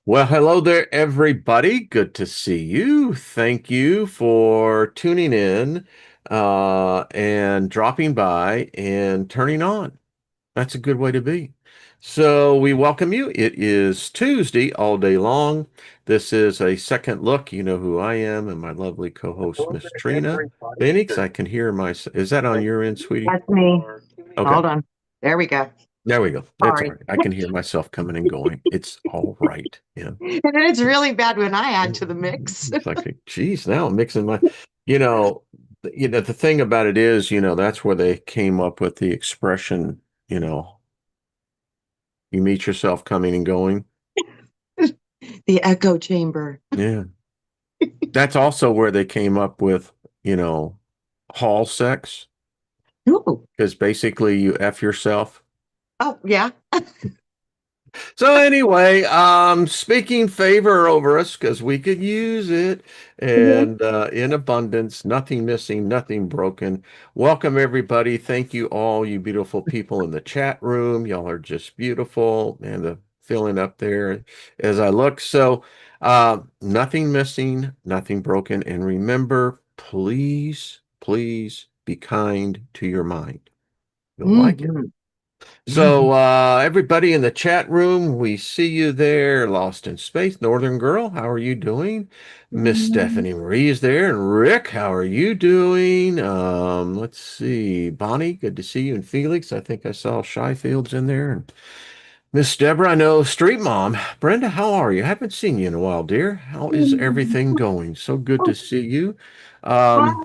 Well, hello there, everybody. Good to see you. Thank you for tuning in and dropping by and turning on. That's a good way to be. So we welcome you. It is Tuesday all day long. This is a second look. You know who I am and my lovely co-host, Miss Trina. Phoenix, I can hear my. Is that on your end, sweetie? That's me. Okay. Hold on. There we go. There we go. It's all Sorry. right. I can hear myself coming and going. It's all right. Yeah. And it's really bad when I add to the mix. It's like, geez, now I'm mixing my, you know, the thing about it is, that's where they came up with the expression, you meet yourself coming and going. The echo chamber. Yeah. That's also where they came up with, hall sex, Ooh. because basically you F yourself. Oh, yeah. So anyway, speaking favor over us because we could use it Yeah. and in abundance, nothing missing, nothing broken. Welcome everybody. Thank you all, you beautiful people in the chat room. Y'all are just beautiful and the filling up there as I look. So nothing missing, nothing broken. And remember, please, please be kind to your mind. You'll like it. Mhm. So, everybody in the chat room, we see you there, Lost in Space. Northern Girl, how are you doing? Miss Stephanie Marie is there. And Rick, how are you doing? Let's see. Bonnie, good to see you. And Felix, I think I saw Shyfield's in there. And Miss Deborah, I know Street Mom. Brenda, how are you? I haven't seen you in a while, dear. How is everything going? So good to see you. Um,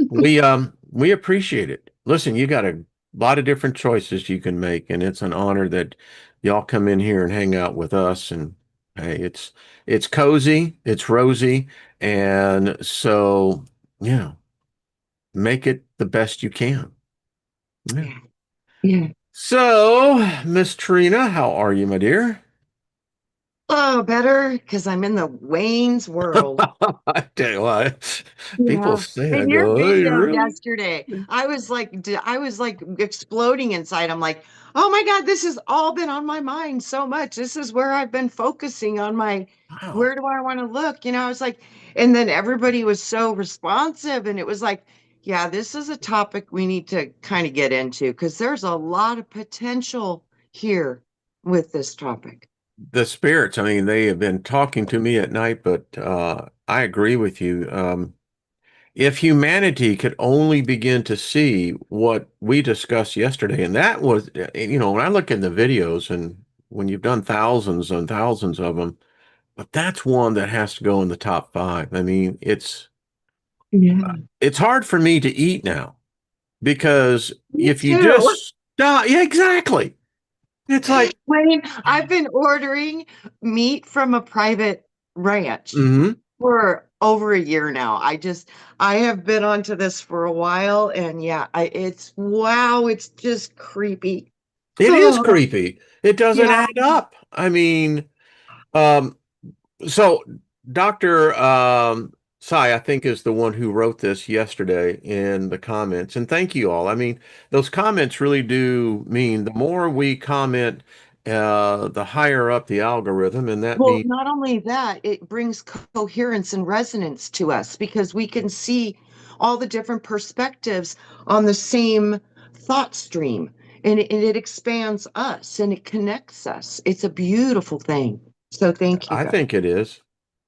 Hi. we appreciate it. Listen, you got a lot of different choices you can make, and it's an honor that y'all come in here and hang out with us. And hey, it's cozy, it's rosy, and so yeah, make it the best you can. Yeah. Yeah. Yeah. So, Miss Trina, how are you, my dear? Oh, better because I'm in the Wayne's world. I tell you what, people Yeah. say, I In your go, oh, you video really? yesterday, I was like exploding inside. I'm like, oh my God, this has all been on my mind so much. This is where I've been focusing on Wow. where do I want to look? I was like, and then everybody was so responsive. And it was like, yeah, this is a topic we need to kind of get into because there's a lot of potential here with this topic. The spirits, I mean, they have been talking to me at night, but I agree with you. If humanity could only begin to see what we discussed yesterday, and that was, when I look in the videos and when you've done thousands and thousands of them, but that's one that has to go in the top five. I mean, Yeah. it's hard for me to eat now because Me if you too. just stop, yeah, exactly. It's like, Wayne, I've been ordering meat from a private ranch mhm. for over a year now. I have been onto this for a while, and yeah, it's wow, it's just creepy. It is Oh, creepy. It doesn't yeah, add up. I mean, um, so Dr. Sai, I think, is the one who wrote this yesterday in the comments. And thank you all. I mean, those comments really do mean the more we comment, the higher up the algorithm, and that well, means not only that, it brings coherence and resonance to us because we can see all the different perspectives on the same thought stream, and it expands us and it connects us. It's a beautiful thing. So thank you, I guys. think it is.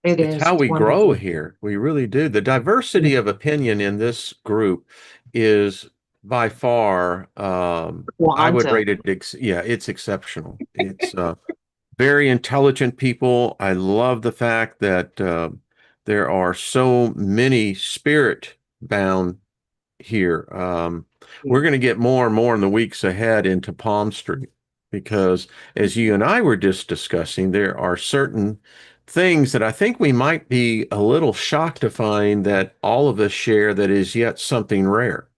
It It's is. how It's we grow wonderful. here. We really do. The Yeah. diversity of opinion in this group is by far, I would Quantum. rate it, yeah, it's exceptional. It's very intelligent people. I love the fact that there are so many spirit bound here. Yeah. We're going to get more and more in the weeks ahead into Palm Street because, as you and I were just discussing, there are certain things that I think we might be a little shocked to find that all of us share that is yet something rare.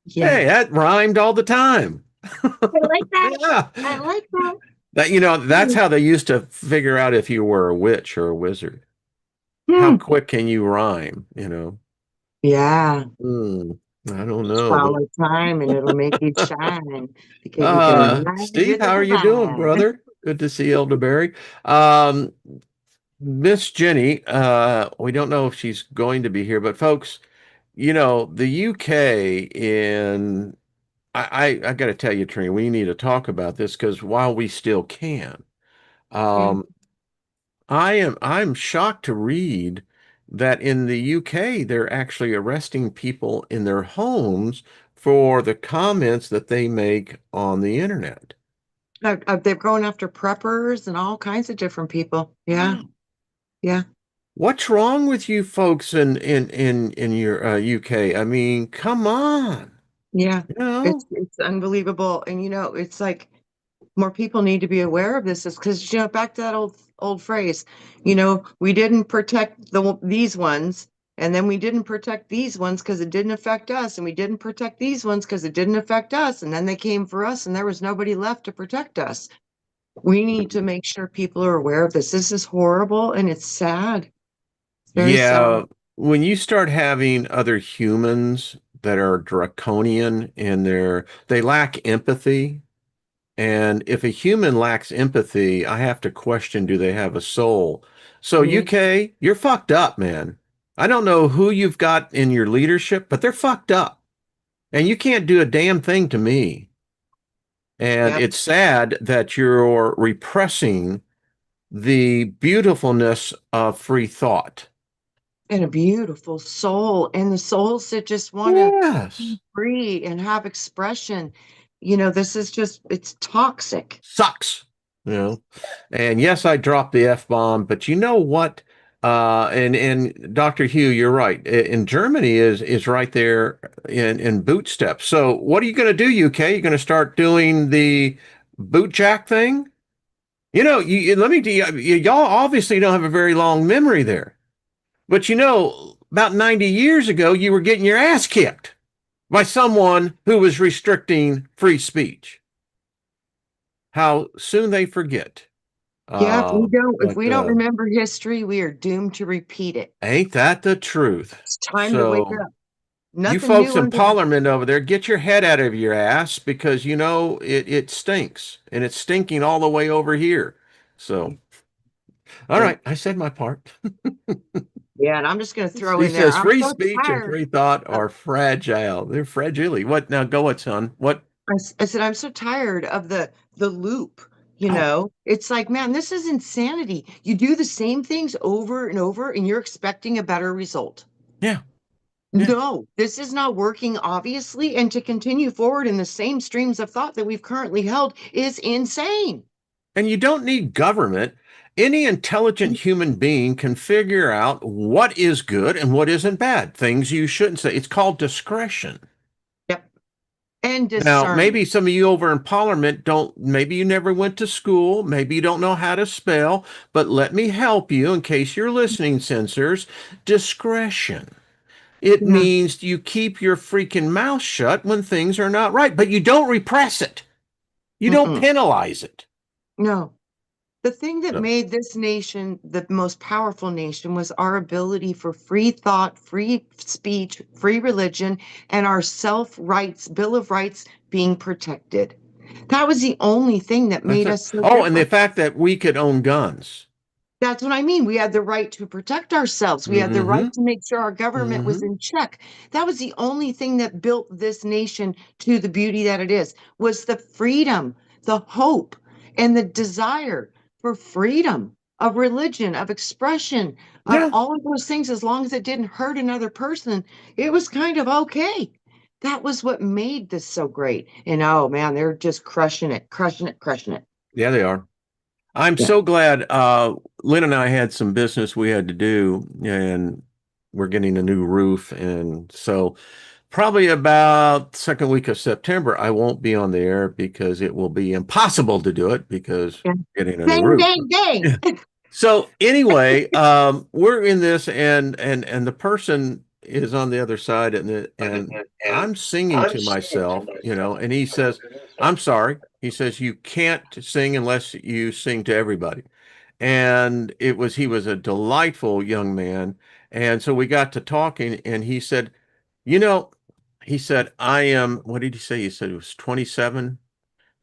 Hey, Yeah. that rhymed all the time. I like that. Yeah. I like that. That's how they used to figure out if you were a witch or a wizard. How Hmm. quick can you rhyme? Yeah. Hmm, I don't know, but Follow time and it'll make you shine because you can ride Steve, with how the are you doing, vine. brother? Good to see Elderberry. Um, Miss Jenny, we don't know if she's going to be here, but folks, the UK in I got to tell you, Trina, we need to talk about this because while we still can, Yeah. um, I'm shocked to read that in the UK they're actually arresting people in their homes for the comments that they make on the internet. They're going after preppers and all kinds of different people. Yeah. Wow. Yeah. What's wrong with you folks in your UK? I mean, come on. Yeah. You know? It's unbelievable. And it's like more people need to be aware of this is because back to that old phrase, we didn't protect these ones, and then we didn't protect these ones because it didn't affect us, and we didn't protect these ones because it didn't affect us, and then they came for us and there was nobody left to protect us. We need to make sure people are aware of this. This is horrible and it's sad. Very sad. Yeah, when you start having other humans that are draconian in they lack empathy. And if a human lacks empathy, I have to question, do they have a soul? So Mhm. UK, you're fucked up, man. I don't know who you've got in your leadership, but they're fucked up. And you can't do a damn thing to me. And Yep. it's sad that you're repressing the beautifulness of free thought. And a beautiful soul, and the souls that just want to be Yes. free and have expression. This is just, it's toxic. Sucks, you know. And yes, I dropped the F-bomb, but you know what? And Dr. Hugh, you're right. In Germany is right there in boot steps. So what are you going to do, UK? You're going to start doing the boot jack thing? Let me y'all obviously don't have a very long memory there. But about 90 years ago, you were getting your ass kicked by someone who was restricting free speech. How soon they forget. Yeah, if But we don't remember history, we are doomed to repeat it. ain't that the truth? It's time to wake So up. you Nothing folks new in under the Parliament over there, get your head out of your ass because it stinks and it's stinking all the way over here. So, all yeah. right, I said my part. Yeah, and I'm just going to throw He in there. says I'm free so speech and tired free thought of are fragile. They're fragile. What now? Go it, son. What? I said I'm so tired of the loop. Oh, It's like, man, this is insanity. You do the same things over and over, and you're expecting a better result. yeah, yeah. No, this is not working, obviously. And to continue forward in the same streams of thought that we've currently held is insane. And you don't need government. Any intelligent human being can figure out what is good and what isn't bad, things you shouldn't say. It's called discretion. Yep. And Now, discernment. maybe some of you over in Parliament maybe you never went to school, maybe you don't know how to spell, but let me help you in case you're listening, censors. Discretion. It Yeah. means you keep your freaking mouth shut when things are not right, but you don't repress it. You don't Mm-mm. penalize it. No. The thing that So, made this nation the most powerful nation was our ability for free thought, free speech, free religion, and our self rights, Bill of Rights being protected. That was the only thing that that's made it. us so Oh, and the different. fact that we could own guns. That's what I mean. We had the right to protect ourselves. We had the right Mm-hmm. to make sure our government was Mm-hmm. in check. That was the only thing that built this nation to the beauty that it is, was the freedom, the hope, and the desire for freedom of religion, of expression, of Yeah. all of those things, as long as it didn't hurt another person, it was kind of okay. That was what made this so great. And oh man, they're just crushing it, crushing it, crushing it. Yeah, they are. I'm Yeah. so glad Lynn and I had some business we had to do, and we're getting a new roof. And so probably about second week of September, I won't be on the air because it will be impossible to do it because Yeah. we're getting a new Dang, roof. dang, dang. So anyway, we're in this, and the person is on the other side, and I'm singing to myself, and he says, "I'm sorry." He says, "You can't sing unless you sing to everybody." And he was a delightful young man, and so we got to talking, and he said, "You know," he said, "I am." What did he say? He said he was 27,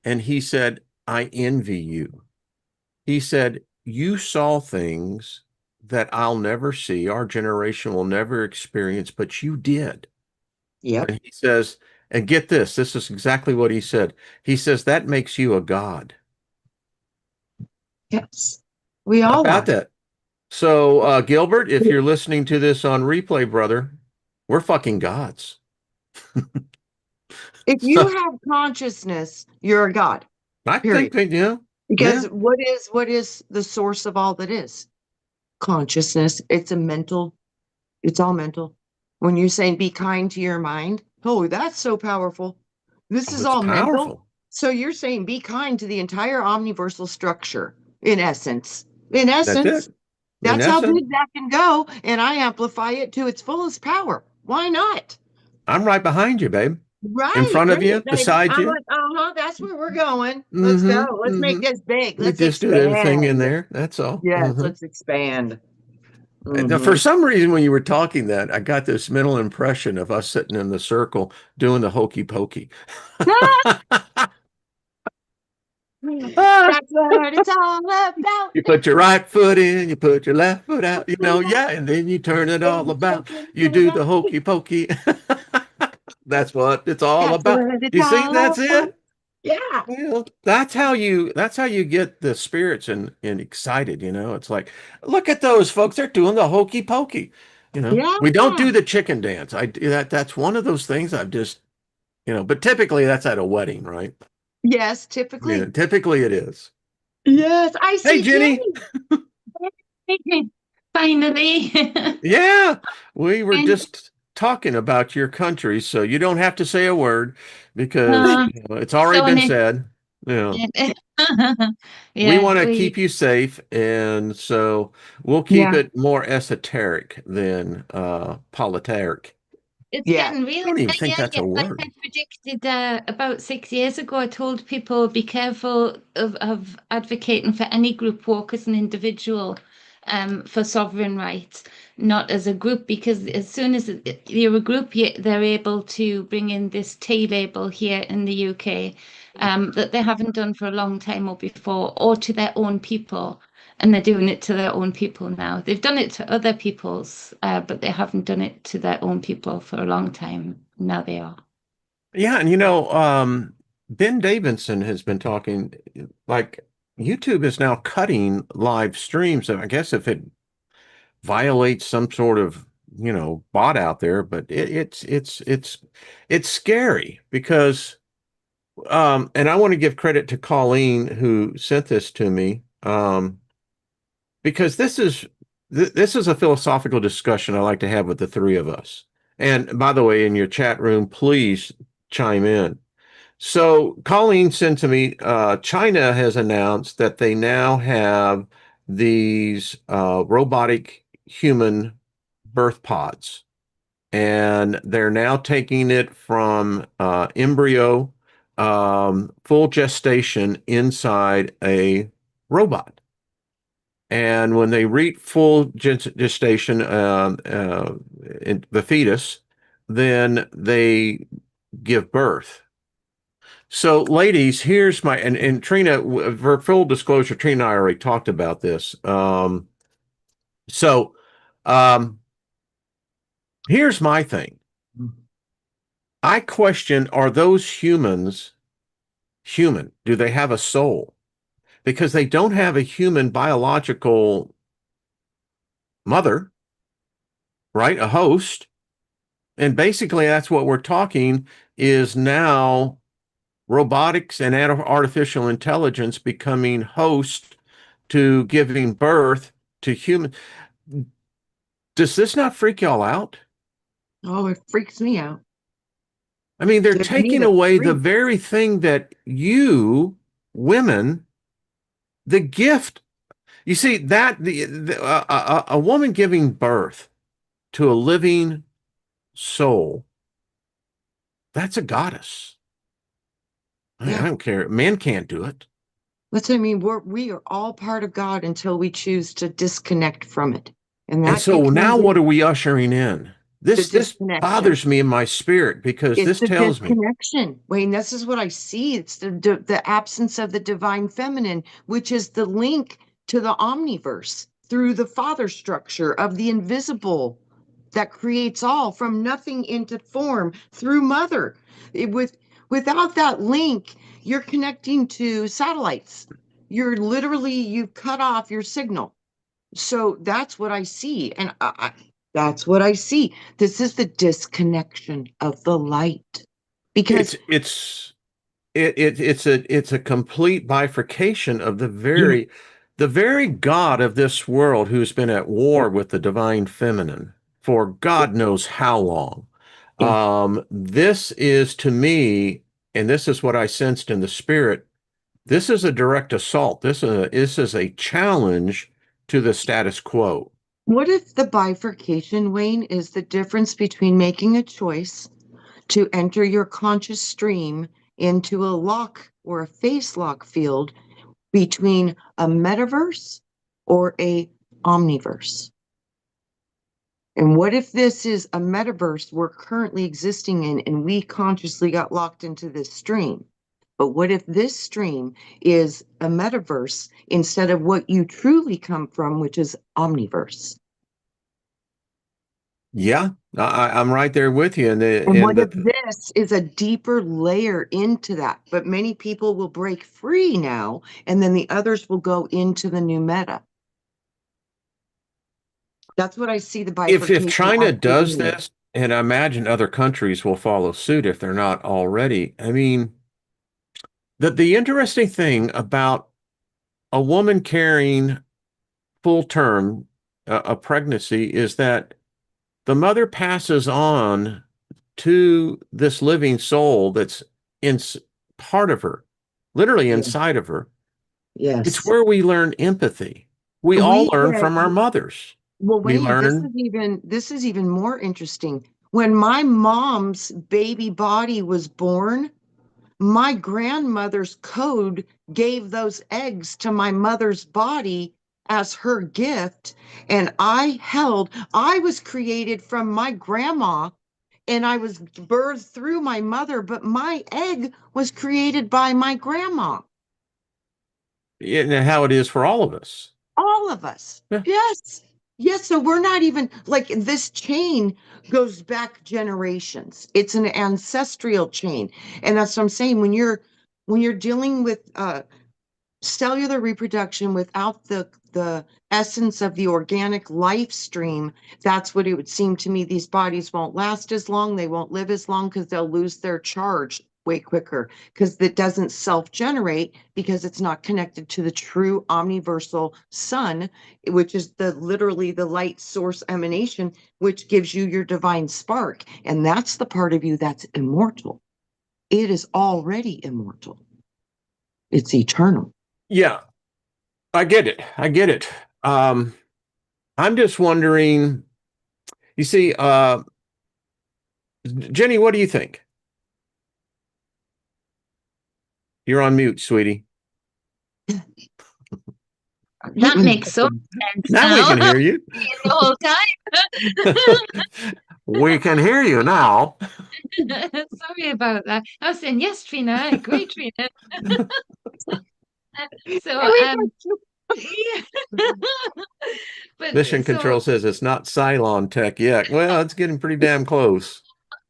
and he said, "I envy you." He said, you saw things that I'll never see, our generation will never experience, but you did. Yep. And he says, and get this is exactly what he said. He says, that makes you a god. Yes. We How all about are. that? So, Gilbert, if you're listening to this on replay, brother, we're fucking gods. If you So, have consciousness, you're a god. I think Period. that, Because yeah, what is the source of all that is? Consciousness. It's all mental. When you're saying be kind to your mind, oh, that's so powerful. This oh, is it's all mental. powerful. So you're saying be kind to the entire omniversal structure, in essence. In That's essence, it. In that's how essence, big that can go. And I amplify it to its fullest power. Why not? I'm right behind you, babe. In Right, front of bring you, it, baby. beside I'm you. like, uh-huh, that's where we're going. Let's go. Mm-hmm. Let's make Mm-hmm. this big. We Let's just do everything in expand. there. That's all. Yes, Mm-hmm. let's expand. Now, for Hmm. some reason, when you were talking that, I got this mental impression of us sitting in the circle doing the hokey pokey. That's what it's all about. You put your right foot in, you put your left foot out, yeah, and then you turn it all Baby about. stepping You to do that. the hokey pokey. That's what it's all That's about. what it's You see, all that's about. it. Yeah. Well, that's how you get the spirits and excited, It's like, look at those folks, they're doing the hokey pokey. Yeah. We don't do the chicken dance. I do that's one of those things I've just, but typically that's at a wedding, right? Yes, Yeah, typically. typically it is. Yes, I Hey, see Jenny. Jenny. Finally. Yeah, we were And just talking about your country, so you don't have to say a word because uh, it's already so been an said. Yeah. We yeah, want to we keep you safe, and so we'll keep Yeah. it more esoteric than politeric. it's Yeah. getting I really don't even think yeah, that's yeah. a Like word. I predicted about 6 years ago, I told people be careful of advocating for any group walk as an individual, for sovereign rights, not as a group, because as soon as you're a group, they're able to bring in this T label here in the UK, that they haven't done for a long time or before, or to their own people. And they're doing it to their own people now. They've done it to other people's, but they haven't done it to their own people for a long time. Now they are. Yeah, and Ben Davidson has been talking like YouTube is now cutting live streams. I guess if it violates some sort of, bot out there, but it's scary because and I want to give credit to Colleen who sent this to me. Because this is a philosophical discussion I like to have with the three of us. And by the way, in your chat room, please chime in. So Colleen sent to me, China has announced that they now have these robotic human birth pods, and they're now taking it from embryo, full gestation inside a robot. And when they reach full gestation, in the fetus, then they give birth. So, ladies, here's and Trina, for full disclosure, Trina and I already talked about this. So, um, here's my thing. I question, are those humans human? Do they have a soul? Because they don't have a human biological mother, right? A host. And basically, that's what we're talking is now robotics and artificial intelligence becoming host to giving birth to human. Does this not freak y'all out? Oh, it freaks me out. I mean, they're Gives me taking the away the freak. very thing that women, the gift. You see that a woman giving birth to a living soul, that's a goddess. I Yeah. don't care. Men can't do it. That's what I mean. We are all part of God until we choose to disconnect from it. And And that so can now be what are we ushering in? The This disconnection. bothers me in my spirit because It's this the tells me disconnection, Wayne. This is what I see. It's the absence of the divine feminine, which is the link to the omniverse through the father structure of the invisible that creates all from nothing into form through mother. Without that link, you're connecting to satellites. You've cut off your signal. So that's what I see. And that's what I see. This is the disconnection of the light. Because it's a complete bifurcation of yeah, the very God of this world who's been at yeah, war with the divine feminine for God knows how long. yeah. This is to me, and this is what I sensed in the spirit. This is a direct assault. This is a challenge to the status quo. What if the bifurcation, Wayne, is the difference between making a choice to enter your conscious stream into a lock or a face lock field between a metaverse or a omniverse? And what if this is a metaverse we're currently existing in and we consciously got locked into this stream? But what if this stream is a metaverse instead of what you truly come from, which is omniverse? Yeah, I'm right there with you. And And what if the this is a deeper layer into that? But many people will break free now, and then the others will go into the new meta. That's what I see the if bifurcation China actually does being. this, and I imagine other countries will follow suit if they're not already. I mean, the interesting thing about a woman carrying full term a pregnancy is that the mother passes on to this living soul that's in part of her, literally Yeah. inside of her. It's Yes. where we learn empathy. We all We learn get, from our mothers. well, We Wayne, learn, this is even more interesting. When my mom's baby body was born, my grandmother's code gave those eggs to my mother's body as her gift. And I was created from my grandma and I was birthed through my mother, but my egg was created by my grandma. and how it is for all of us. All of us. Yeah. Yes. Yes. So we're not even like this chain goes back generations. It's an ancestral chain. And that's what I'm saying. When you're dealing with cellular reproduction without the essence of the organic life stream, that's what it would seem to me. These bodies won't last as long, they won't live as long because they'll lose their charge way quicker because it doesn't self-generate because it's not connected to the true omniversal sun, which is the literally the light source emanation, which gives you your divine spark. And that's the part of you that's immortal. It is already immortal. It's eternal. Yeah, I get it. I get it. I'm just wondering, you see, Jenny, what do you think? You're on mute, sweetie. That makes so much sense Now we now. can hear you. The whole time. We can hear you now. Sorry about that. I was saying, yes, Trina, great, Trina. So, yeah. Mission But so Control says it's not Cylon tech yet. Well, it's getting pretty damn close.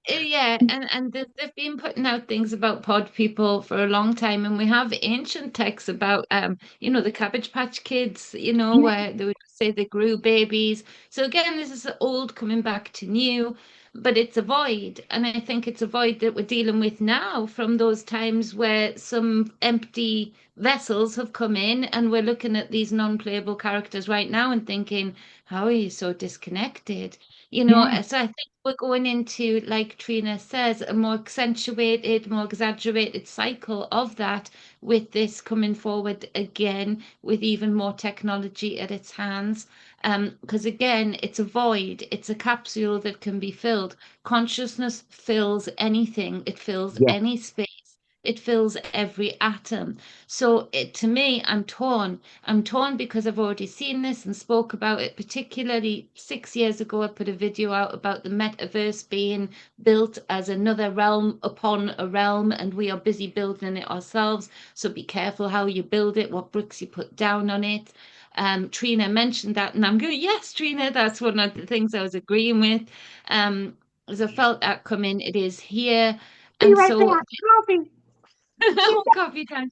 yeah, and they've been putting out things about pod people for a long time, and we have ancient texts about the Cabbage Patch Kids, where they would say they grew babies. So again, this is old coming back to new, but it's a void, and I think it's a void that we're dealing with now from those times where some empty vessels have come in, and we're looking at these non-playable characters right now and thinking, how are you so disconnected? Yeah. So I think we're going into, like Trina says, a more accentuated, more exaggerated cycle of that with this coming forward again with even more technology at its hands. Because again, it's a void, it's a capsule that can be filled. Consciousness fills anything, it fills Yeah. any space. It fills every atom. So to me, I'm torn. I'm torn because I've already seen this and spoke about it, particularly 6 years ago. I put a video out about the metaverse being built as another realm upon a realm, and we are busy building it ourselves. So be careful how you build it, what bricks you put down on it. Trina mentioned that, and I'm going, yes, Trina, that's one of the things I was agreeing with. As I felt that come in, it is here. Be And right so back. Coffee. oh, coffee time.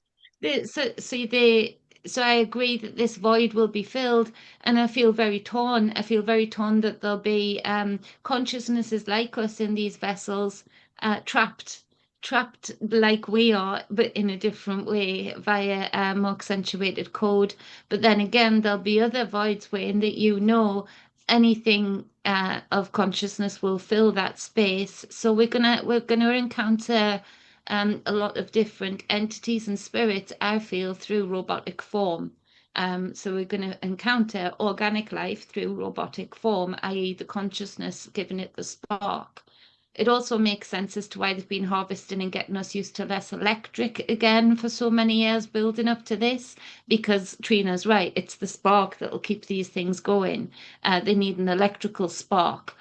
So I agree that this void will be filled, and I feel very torn. I feel very torn that there'll be consciousnesses like us in these vessels, trapped like we are, but in a different way via a more accentuated code. But then again, there'll be other voids, Wayne, that anything of consciousness will fill that space. So we're gonna encounter a lot of different entities and spirits, I feel, through robotic form. So we're going to encounter organic life through robotic form, i.e. the consciousness giving it the spark. It also makes sense as to why they've been harvesting and getting us used to less electric again for so many years building up to this, because Trina's right, it's the spark that will keep these things going. They need an electrical spark.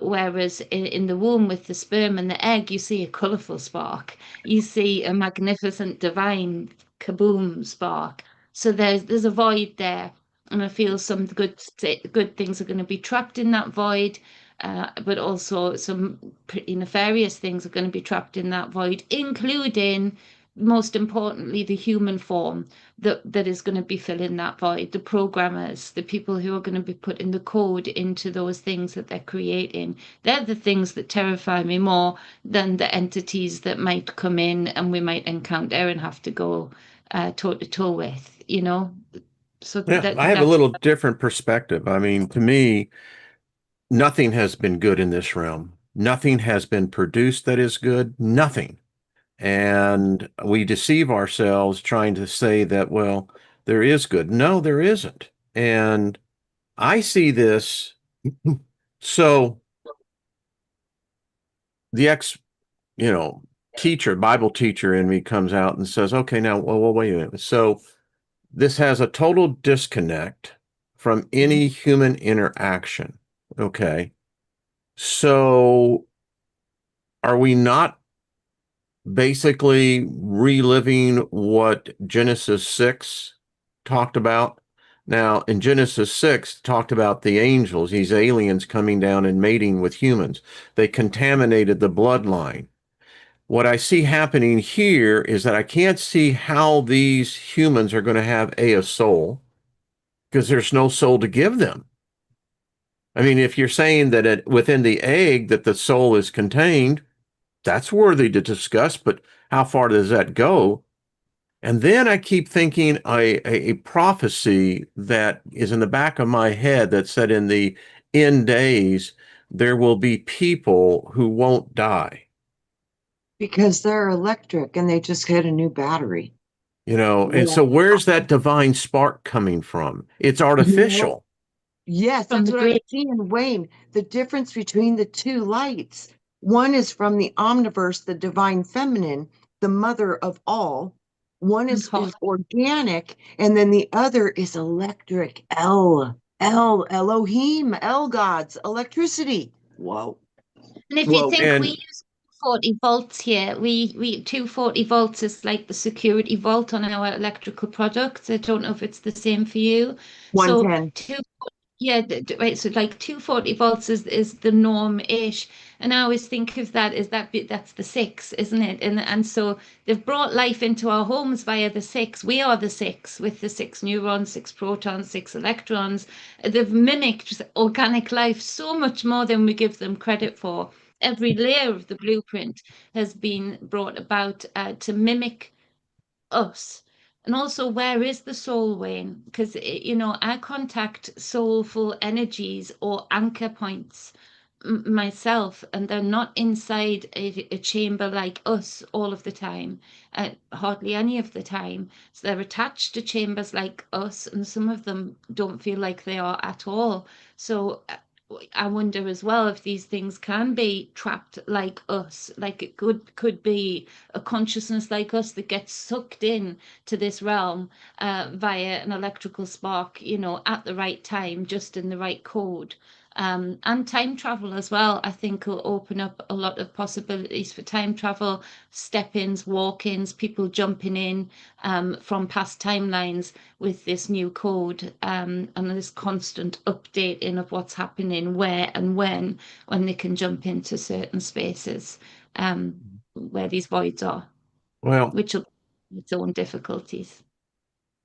Whereas in the womb with the sperm and the egg, you see a colourful spark. You see a magnificent, divine kaboom spark. So there's a void there, and I feel some good things are going to be trapped in that void, but also some pretty nefarious things are going to be trapped in that void, including, most importantly, the human form that is going to be filling that void, the programmers, the people who are going to be putting the code into those things that they're creating. They're the things that terrify me more than the entities that might come in and we might encounter and have to go toe to toe with, you know? So Yeah, I have a that's little different perspective. I mean, to me, nothing has been good in this realm. Nothing has been produced that is good. Nothing. And we deceive ourselves trying to say that, well, there is good. No, there isn't. And I see this. So the you know, teacher, Bible teacher in me comes out and says, okay, now, well, wait a minute. So this has a total disconnect from any human interaction. Okay. So are we not basically reliving what Genesis 6 talked about? Now, in Genesis 6, talked about the angels, these aliens coming down and mating with humans. They contaminated the bloodline. What I see happening here is that I can't see how these humans are going to have a soul because there's no soul to give them. I mean, if you're saying that within the egg that the soul is contained, that's worthy to discuss, but how far does that go? And then I keep thinking a prophecy that is in the back of my head that said in the end days, there will be people who won't die. Because they're electric and they just get a new battery. And so where's that divine spark coming from? It's artificial. Yes, from that's the what I'm great. seeing, Wayne. The difference between the two lights. One is from the omniverse, the divine feminine, the mother of all. One is organic, and then the other is electric. Elohim, El gods, electricity. Whoa. And if you Whoa. think we And use 40 volts here, we 240 volts is like the security vault on our electrical products. I don't know if it's the same for you. So 110. yeah, right. So like 240 volts is the norm-ish. And I always think of that as that's the six, isn't it? And so they've brought life into our homes via the six. We are the six with the six neurons, six protons, six electrons. They've mimicked organic life so much more than we give them credit for. Every layer of the blueprint has been brought about to mimic us. And also, where is the soul, Wayne? Because, I contact soulful energies or anchor points myself, and they're not inside a chamber like us all of the time, hardly any of the time. So they're attached to chambers like us, and some of them don't feel like they are at all. So I wonder as well if these things can be trapped like us, like it could be a consciousness like us that gets sucked in to this realm via an electrical spark, at the right time, just in the right code. And time travel as well, I think will open up a lot of possibilities for time travel, step-ins, walk-ins, people jumping in from past timelines with this new code, and this constant updating of what's happening, where and when they can jump into certain spaces where these voids are, Well, which will have its own difficulties.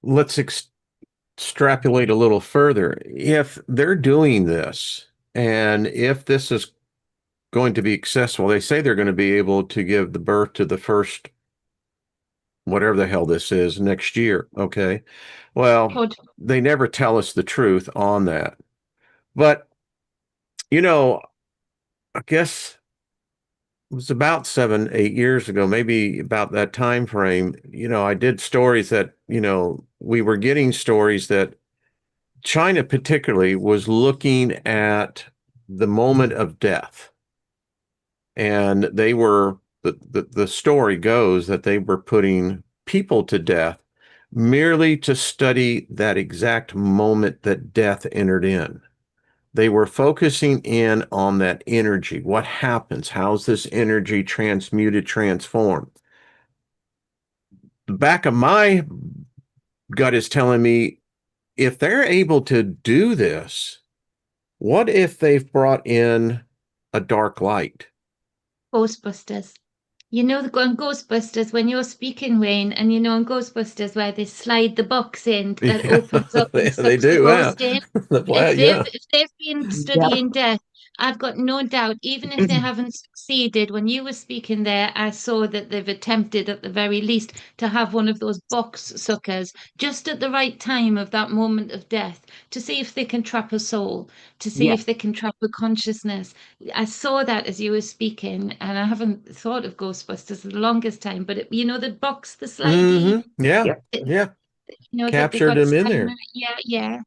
let's extrapolate a little further. If they're doing this, and if this is going to be successful, they say they're going to be able to give the birth to the first, whatever the hell this is, next year. Okay. Well, Good. they never tell us the truth on that. But, you know, I guess it was about 7, 8 years ago, maybe about that time frame. I did stories that, we were getting stories that China particularly was looking at the moment of death. And the story goes that they were putting people to death merely to study that exact moment that death entered in. They were focusing in on that energy. What happens? How's this energy transmuted, transformed? The back of my gut is telling me if they're able to do this, what if they've brought in a dark light? Ghostbusters. On Ghostbusters, when you're speaking, Wayne, and in Ghostbusters where they slide the box in that Yeah, opens up and they sucks the do. Yeah. ghost in. Well, yeah. If they've been Yeah. studying death, I've got no doubt, even if they haven't succeeded, when you were speaking there, I saw that they've attempted at the very least to have one of those box suckers just at the right time of that moment of death to see if they can trap a soul, to see Yeah. if they can trap a consciousness. I saw that as you were speaking, and I haven't thought of Ghostbusters the longest time, but the box, the slidey, Yeah. Yeah. Yeah. that they Captured got him in time. there. Yeah, yeah.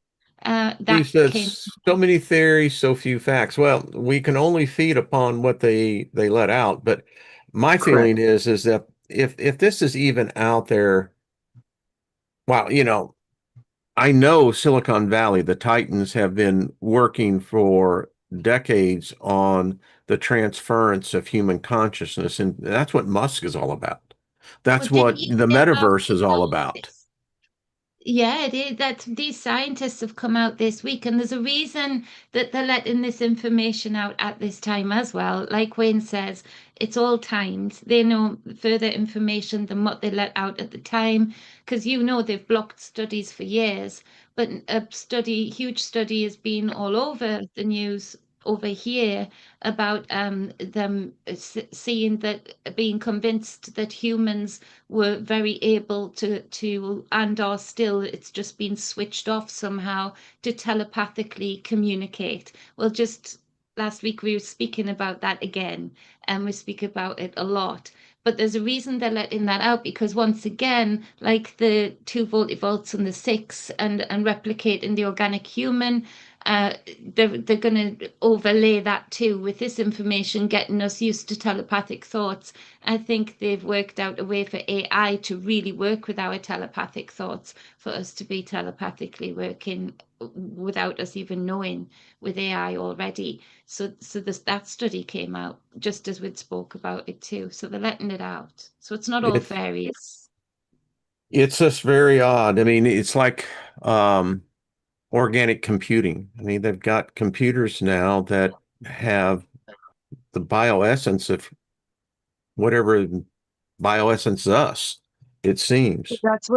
He That came. says so many theories, so few facts. Well, we can only feed upon what they let out. But my Correct. feeling is that if this is even out there, wow, I know Silicon Valley, the Titans have been working for decades on the transference of human consciousness, and that's what Musk is all about. Well, That's didn't what you the hear about metaverse is all about. this? Yeah, it is. That these scientists have come out this week, and there's a reason that they're letting this information out at this time as well. Like Wayne says, it's all timed. They know further information than what they let out at the time, because they've blocked studies for years. But huge study has been all over the news over here about them seeing that, being convinced that humans were very able to and are still, it's just been switched off somehow, to telepathically communicate. Well, just last week we were speaking about that again, and we speak about it a lot. But there's a reason they're letting that out, because once again, like the 2 volts and the 6 and replicating the organic human, uh, they're going to overlay that too with this information, getting us used to telepathic thoughts. I think they've worked out a way for AI to really work with our telepathic thoughts, for us to be telepathically working without us even knowing, with AI already. So that study came out just as we'd spoke about it too. So they're letting it out. So it's not all It's fairies. it's just very odd. I mean, it's like um, organic computing. I mean, they've got computers now that have the bioessence of whatever bioessence us, it seems. That's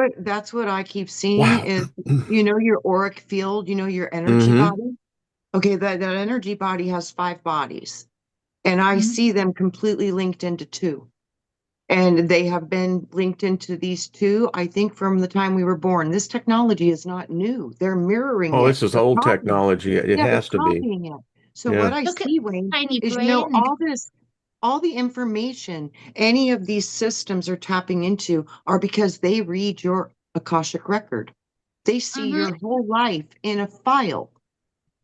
what I keep seeing Wow. is, your auric field, your energy Hmm. body. Okay, that energy body has 5 bodies, and I Mhm. see them completely linked into two. And they have been linked into these two, I think, from the time we were born. This technology is not new. They're mirroring Oh, it. this is They're old copying. technology. It Yeah, they're has to be. copying it. So what Yeah. I Look at see, Wayne, tiny is brain. all the information any of these systems are tapping into are because they read your Akashic record. They see Hmm. your whole life in a file.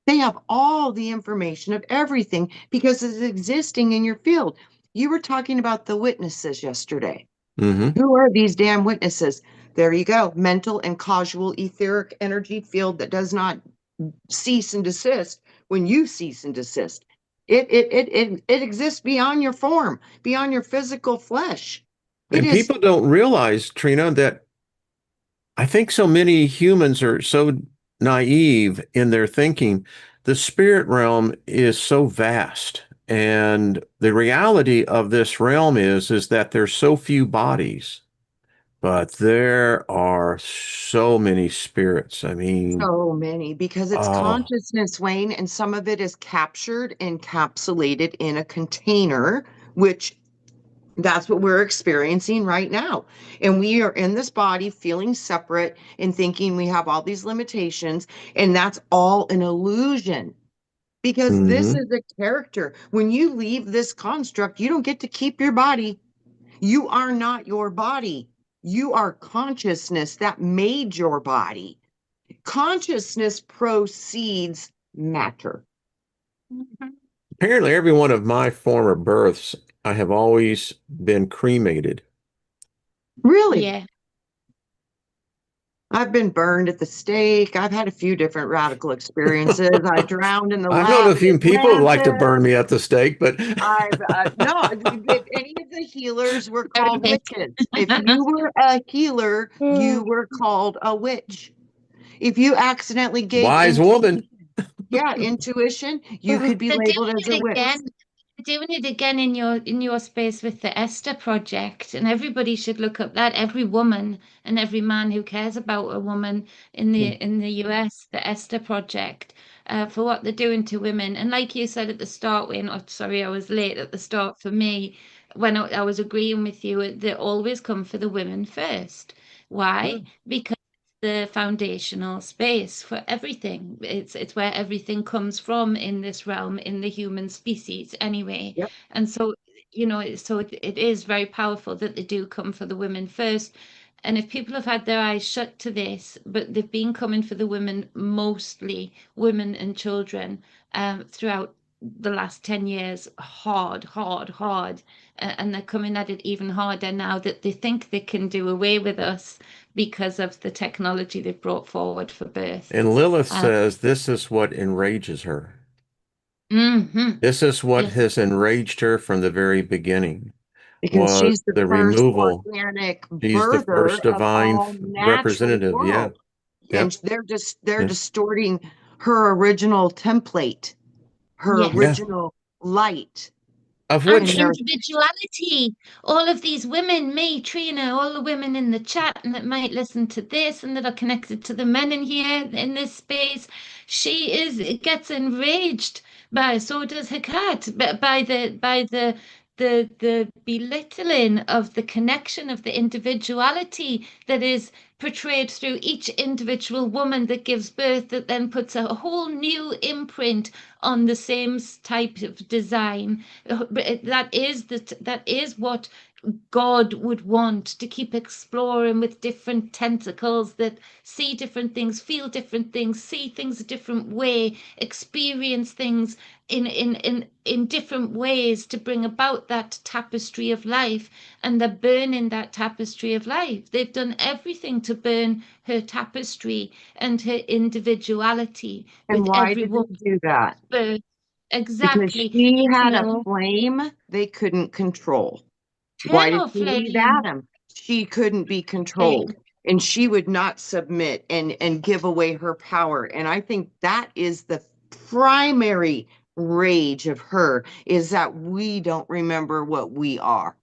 They have all the information of everything because it's existing in your field. You were talking about the witnesses yesterday. Mm-hmm. Who are these damn witnesses? There you go. Mental and causal etheric energy field that does not cease and desist when you cease and desist. It exists beyond your form, beyond your physical flesh. It And is people don't realize, Trina, that I think so many humans are so naive in their thinking. The spirit realm is so vast. And the reality of this realm is that there's so few bodies, but there are so many spirits. I mean, so many because it's oh, consciousness, Wayne, and some of it is captured, encapsulated in a container, which that's what we're experiencing right now. And we are in this body feeling separate and thinking we have all these limitations. And that's all an illusion because this hmm. is a character. When you leave this construct, you don't get to keep your body. You are not your body. You are consciousness that made your body. Consciousness proceeds matter. Mhm. Apparently, every one of my former births, I have always been cremated. Really? Yeah. I've been burned at the stake. I've had a few different radical experiences. I drowned in the I've known lap a of few people that like to Atlantis. burn me at the stake, but I've no, if any of the healers were called Perfect. witches. If you were a healer, you were called a witch. If you accidentally gave wise woman. intuition, yeah, intuition, you They're could be doing labeled as a it witch. again. Doing it again in your space with the Esther project, and everybody should look up that. Every woman and every man who cares about a woman in the US, the Esther project, for what they're doing to women. And like you said at the start, Wayne, oh, sorry, I was late at the start for me when I was agreeing with you. They always come for the women first. Why? Because the foundational space for everything. It's where everything comes from in this realm, in the human species anyway. Yep. And so, so it is very powerful that they do come for the women first. And if people have had their eyes shut to this, but they've been coming for the women, mostly women and children, throughout the last 10 years, hard, hard, hard. And they're coming at it even harder now that they think they can do away with us because of the technology they've brought forward for birth. And Lilith Um, says this is what enrages her. mhm. This is what Yes, has enraged her from the very beginning Because was she's the the first removal. organic She's the birther first of divine all natural representative. Yeah. world. And Yep. they're Yeah. distorting her original template, her yes. Yeah. original light. Of And And which, they're individuality. All of these women, me, Trina, all the women in the chat and that might listen to this and that are connected to the men in here in this space, it gets enraged by, so does Hakat, by the belittling of the connection of the individuality that is portrayed through each individual woman that gives birth, that then puts a whole new imprint on the same type of design. That is what God would want, to keep exploring with different tentacles that see different things, feel different things, see things a different way, experience things in different ways to bring about that tapestry of life. And they're burning that tapestry of life. They've done everything to burn her tapestry and her individuality and with why every did they woman's do that? birth. Because Exactly. she Even had a though flame they couldn't control. Why did eternal she leave flame. Adam? She couldn't be controlled. Flame. And she would not submit and give away her power. And I think that is the primary rage of her, is that we don't remember what we are.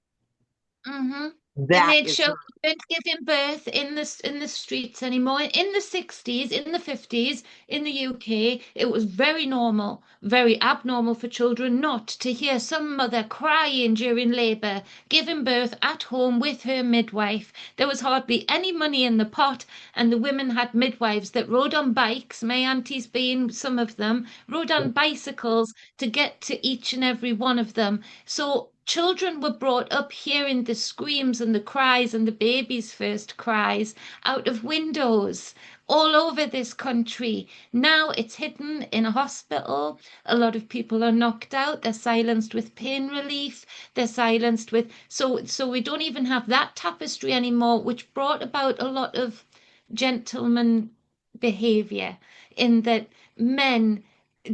Hmm. They That made is sure her. we weren't giving birth in the streets anymore. In the 60s, in the 50s, in the UK, it was very normal, very abnormal for children not to hear some mother crying during labour, giving birth at home with her midwife. There was hardly any money in the pot, and the women had midwives that rode on bikes, my aunties being some of them, rode on bicycles to get to each and every one of them. So children were brought up hearing the screams and the cries and the baby's first cries out of windows all over this country. Now it's hidden in a hospital. A lot of people are knocked out. They're silenced with pain relief. They're silenced with so we don't even have that tapestry anymore, which brought about a lot of gentleman behavior in that men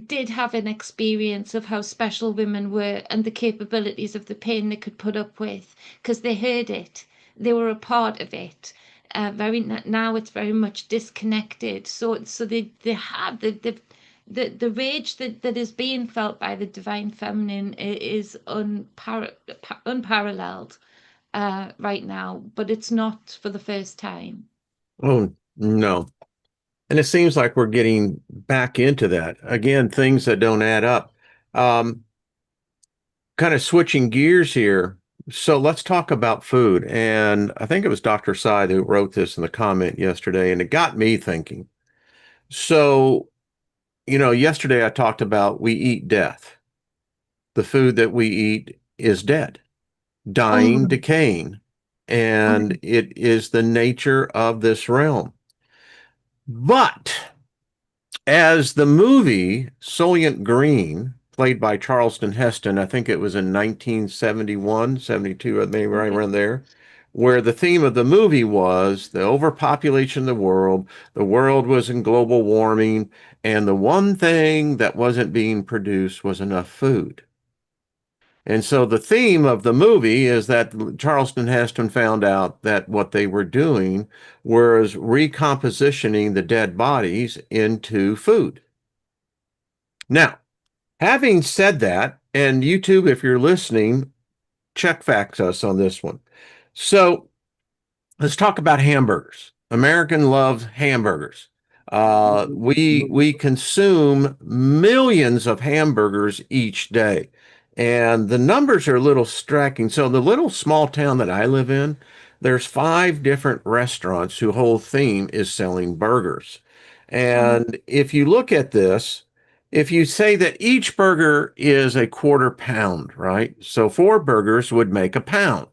did have an experience of how special women were and the capabilities of the pain they could put up with because they heard it, they were a part of it. Now it's very much disconnected. So they have the rage that is being felt by the divine feminine is unparalleled right now, but it's not for the first time. Oh, no. And it seems like we're getting back into that. Again, things that don't add up. Um, Kind of switching gears here. So let's talk about food. And I think it was Dr. Sy who wrote this in the comment yesterday, and it got me thinking. So, yesterday I talked about we eat death. The food that we eat is dead, dying, Mhm. decaying, and it is the nature of this realm. But as the movie Soylent Green, played by Charleston Heston, I think it was in 1971, 72, maybe right around there, where the theme of the movie was the overpopulation of the world was in global warming, and the one thing that wasn't being produced was enough food. And so the theme of the movie is that Charleston Heston found out that what they were doing was recompositioning the dead bodies into food. Now, having said that, and YouTube, if you're listening, check facts us on this one. So let's talk about hamburgers. American loves hamburgers. We consume millions of hamburgers each day, and the numbers are a little striking. So the little small town that I live in, there's 5 different restaurants whose whole theme is selling burgers. And if you look at this, if you say that each burger is a quarter pound, right? So 4 burgers would make a pound.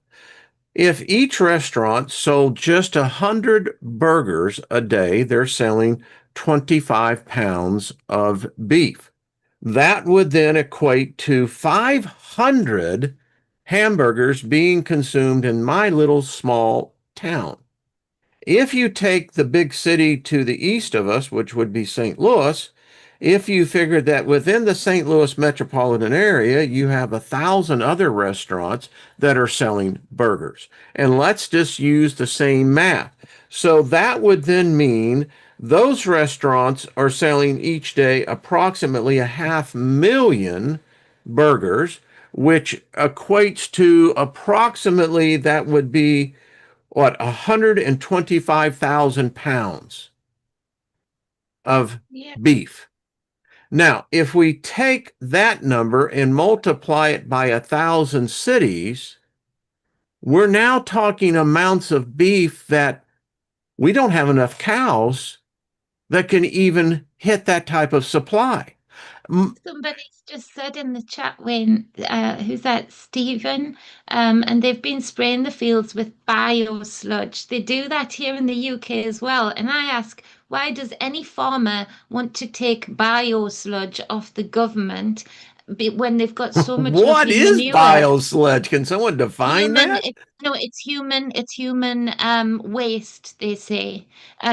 If each restaurant sold just 100 burgers a day, they're selling 25 pounds of beef. That would then equate to 500 hamburgers being consumed in my little small town. If you take the big city to the east of us, which would be St. Louis, if you figured that within the St. Louis metropolitan area, you have 1,000 other restaurants that are selling burgers. And let's just use the same math. So that would then mean those restaurants are selling each day approximately 500,000 burgers, which equates to approximately, that would be what, 125,000 pounds of Yeah. beef. Now, if we take that number and multiply it by 1,000 cities, we're now talking amounts of beef that we don't have enough cows that can even hit that type of supply. Somebody's just said in the chat, Wayne, who's that, Stephen? And they've been spraying the fields with bio sludge. They do that here in the UK as well. And I ask, why does any farmer want to take bio sludge off the government when they've got so much What lovely is manure? biosludge? Can someone define Human, that? no, it's human waste, they say.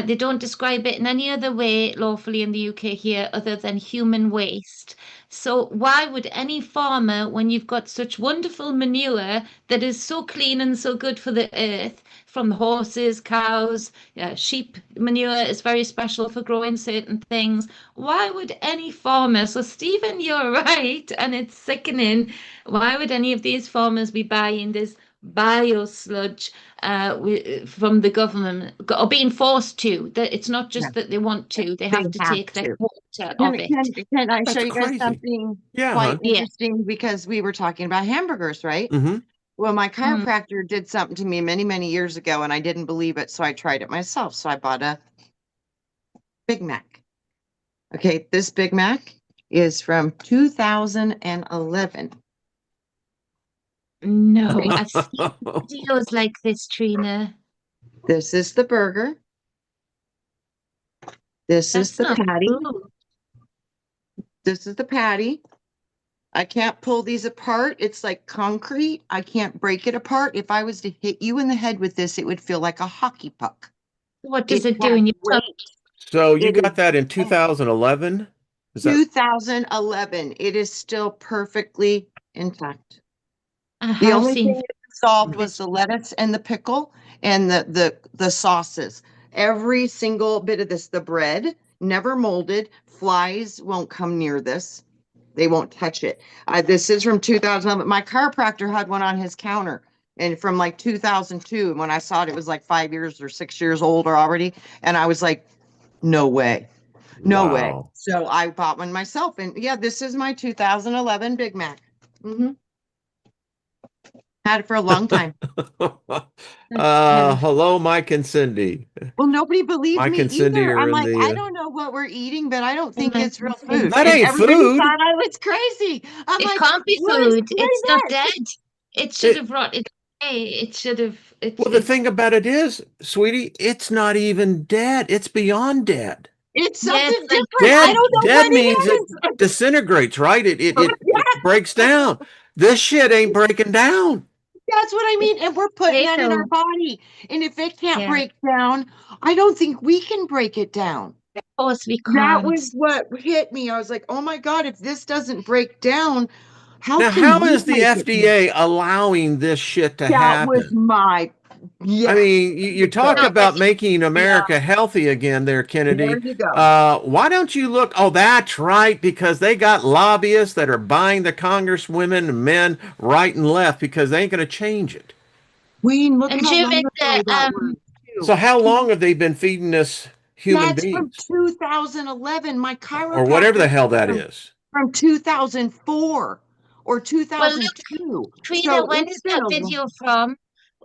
They don't describe it in any other way lawfully in the UK here other than human waste. So why would any farmer, when you've got such wonderful manure that is so clean and so good for the earth, from the horses, cows, sheep manure is very special for growing certain things. Why would any farmer, so Stephen, you're right, and it's sickening, why would any of these farmers be buying this bio sludge from the government or being forced to? That it's not Yeah, just that they want to, they they have to have take their to. quota Can, of it. can I show That's you guys crazy. something Yeah, quite hon. Yeah. interesting? Because we were talking about hamburgers, right? Mm-hmm. Well, my chiropractor did something to me many, many years ago, and I didn't believe it, so I tried it myself. So I bought a Big Mac. Okay, this Big Mac is from 2011. No, Okay, I've seen videos like this, Trina. this is the burger. This is That's the not patty. food. This is the patty. I can't pull these apart. It's like concrete. I can't break it apart. If I was to hit you in the head with this, it would feel like a hockey puck. What It does it do has in your tummy? weight. So you It is got that in 2011? Is that 2011. It is still perfectly intact. I The have only seen thing it dissolved was the lettuce and the pickle and the sauces. Every single bit of this, the bread, never molded. Flies won't come near this. They won't touch it. This is from 2011. My chiropractor had one on his counter, and from like 2002. And when I saw it, it was like 5 years or 6 years old or already. And I was like, no way, no way. wow. So I bought one myself. And yeah, this is my 2011 Big Mac. Had it for a long time. Hello, Mike and Cindy. Well, nobody believed Mike me and Cindy either. are I'm in like, I the. don't know what we're eating, but I don't in think my it's real food. That And ain't everybody food. thought I was crazy. I'm It like, can't be well, food. explain It's not that. dead. It should It, have rotted away. It should have. well, the thing about it is, sweetie, it's not even dead. It's beyond dead. It's Yeah, something it's like different. I Dead, don't know dead what means it it is. disintegrates, right? It Yeah, breaks down. This shit ain't breaking down. that's what I mean. And we're putting that in our potato. body. And if it can't Yeah, break down, I don't think we can break it down. of course we That can't. was what hit me. I was like, oh my God, if this doesn't break down, how Now, can how we is the break it down? FDA allowing this shit to That was happen? my, I yeah. mean, you talk So, Not about letting. making yeah, America healthy again there, there Kennedy. you go. Why don't you look? Oh, that's right, because they got lobbyists that are buying the congresswomen and men right and left because they ain't going to change it. Wayne, look And how during long the ago that was, too. So how long have they been feeding us human That's from beings 2011. My or whatever chiropractor the hell that from, is? from 2004 or well, look, 2002. Frida, So when it's is been that a long. video from?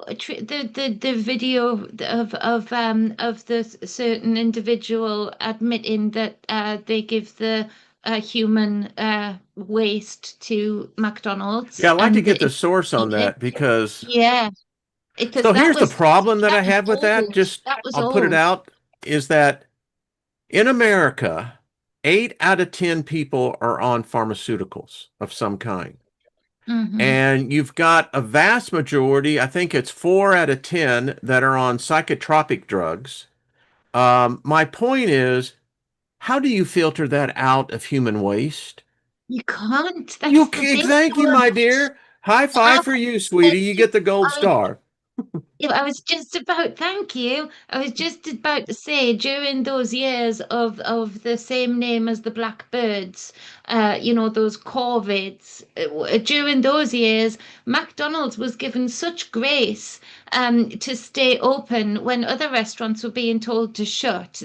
The video of the certain individual admitting that they give the human waste to McDonald's Yeah, I'd like to and get that the it source on eat it. that because Yeah, because so here's the problem that I have with that. old. Just That was I'll put it old. out is that in America, 8 out of 10 people are on pharmaceuticals of some kind. Hmm. And you've got a vast majority, I think it's 4 out of 10 that are on psychotropic drugs. My point is, how do you filter that out of human waste? You can't. You That's the thing. thank you, my dear. High I five for you, sweetie. You get the gold was star. I was just about, thank you. I was just about to say during those years of the same name as the Blackbirds, those Corvids, during those years, McDonald's was given such grace to stay open when other restaurants were being told to shut.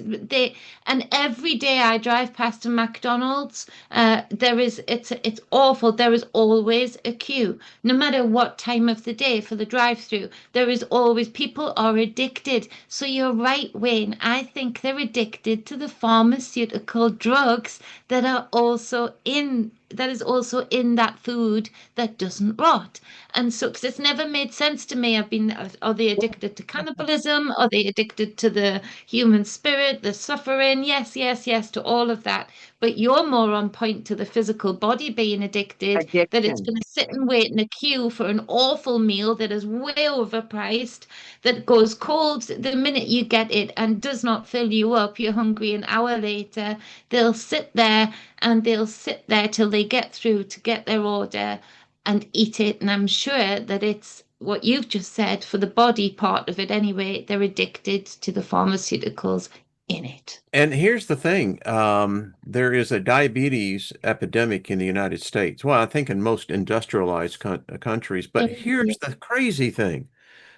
And every day I drive past a McDonald's, it's awful. There is always a queue, no matter what time of the day for the drive-through. There is always, people are addicted. So you're right, Wayne. I think they're addicted to the pharmaceutical drugs that is also in that food that doesn't rot. And so, because it's never made sense to me, are they addicted to cannibalism? Are they addicted to the human spirit, the suffering? Yes, yes, yes, to all of that. But you're more on point to the physical body being addicted, that it's Addiction. going to sit and wait in a queue for an awful meal that is way overpriced, that goes cold the minute you get it and does not fill you up. You're hungry an hour later. They'll sit there and they'll sit there till they get through to get their order and eat it. And I'm sure that it's what you've just said for the body part of it anyway. They're addicted to the pharmaceuticals in it. And here's the thing, there is a diabetes epidemic in the United States. Well, I think in most industrialized countries, but Yeah. here's the crazy thing.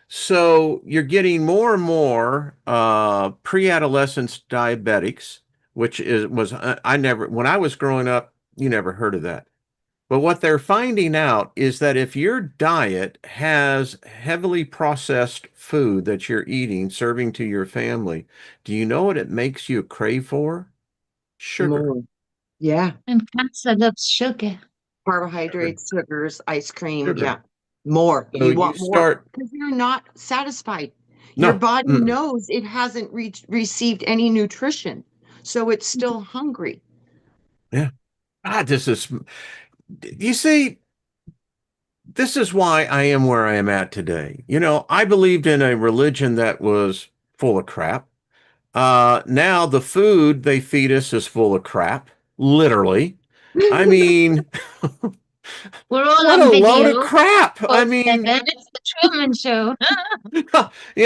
So you're getting more and more pre-adolescence diabetics, which I never, when I was growing up, you never heard of that. But what they're finding out is that if your diet has heavily processed food that you're eating, serving to your family, do you know what it makes you crave for? Sugar. More. Yeah. And cancer loves sugar. Sugar. Carbohydrates, sugars, ice cream. Sugar. Yeah. More. So You you want more start, because you're not satisfied. Your no, body mm-mm. knows it hasn't received any nutrition. so it's still hungry. Yeah. God, you see, this is why I am where I am at today. I believed in a religion that was full of crap. Now the food they feed us is full of crap, literally. I mean, We're all what on a load of video. crap. I Post mean, it's the Truman Show.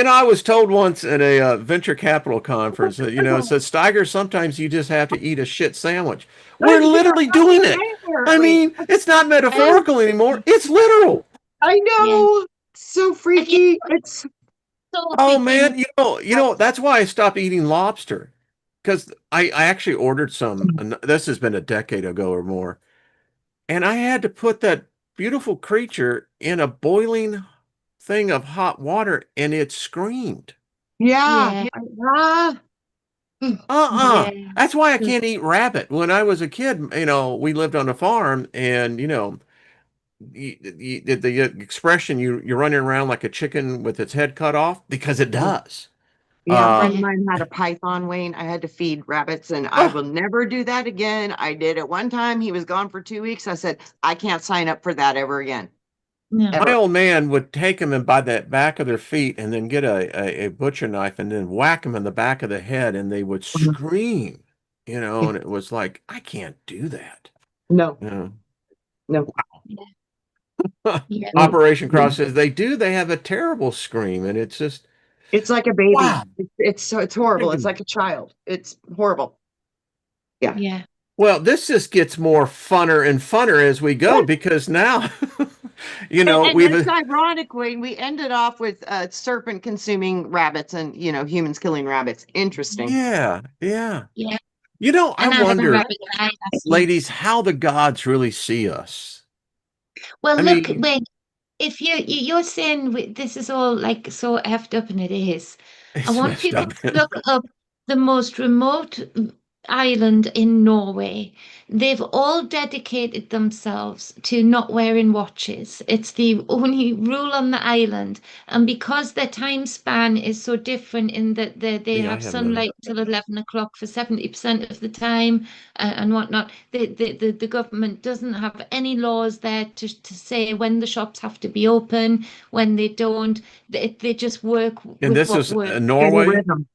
I was told once at a venture capital conference that, it said, Steiger, sometimes you just have to eat a shit sandwich. We're literally doing it. I Wait, mean, it's not Um, metaphorical anymore. It's literal. I yeah. know. So Have you freaky. It's so Oh begin? man, that's why I stopped eating lobster. Because I actually ordered some, and this has been a decade ago or more, and I had to put that beautiful creature in a boiling thing of hot water, and it screamed. yeah. Yeah, Ah, yeah, That's why I can't eat rabbit. When I was a kid, we lived on a farm, and the expression you're running around like a chicken with its head cut off because it does. yeah, a friend Uh, of yeah, mine had a python, Wayne. I had to feed rabbits, and I oh, will never do that again. I did it one time. He was gone for 2 weeks. I said, I can't sign up for that ever again. no, my Ever. old man would take them and by the back of their feet and then get a butcher knife and then whack them in the back of the head and they would scream, and it was like, I can't do that. No, You know? no. yeah, yeah, Mm, Operation mm. Cross says they have a terrible scream and it's just, It's like a baby. wow. It's horrible. It's like a child. It's horrible. Yeah. yeah. Well, this just gets more funner and funner as we go because now, And we've, it's ironic, Wayne. We ended off with serpent consuming rabbits and humans killing rabbits. Interesting. yeah, yeah. Yeah. I And I have a wonder, rabbit eye last night. ladies, how the gods really see us. Well, I look, mean, wait. If you're saying this is all like so effed up, and it is, I it's want messed people up. to look up the most remote island in Norway. They've all dedicated themselves to not wearing watches. It's the only rule on the island, and because their time span is so different in that they Yeah, I have have noticed. sunlight till 11 o'clock for 70% of the time, and whatnot. The government doesn't have any laws there to say when the shops have to be open, when they don't. They just work And with this what is works. In Norway. rhythm.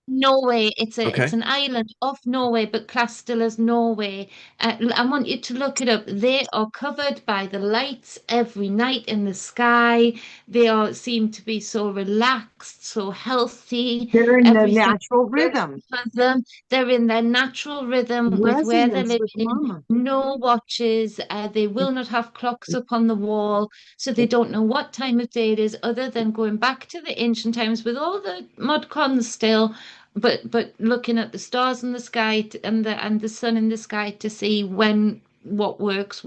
Norway, it's Okay. an island off Norway, but classed still as Norway. I want you to look it up. They are covered by the lights every night in the sky. They are seem to be so relaxed, so healthy. They're in the Everything natural works rhythm. for them. They're in their natural rhythm with where they're Resonance with living. mama. No watches. They will not have clocks up on the wall, so they don't know what time of day it is, other than going back to the ancient times with all the mod cons still, but looking at the stars in the sky and the sun in the sky to see when what works.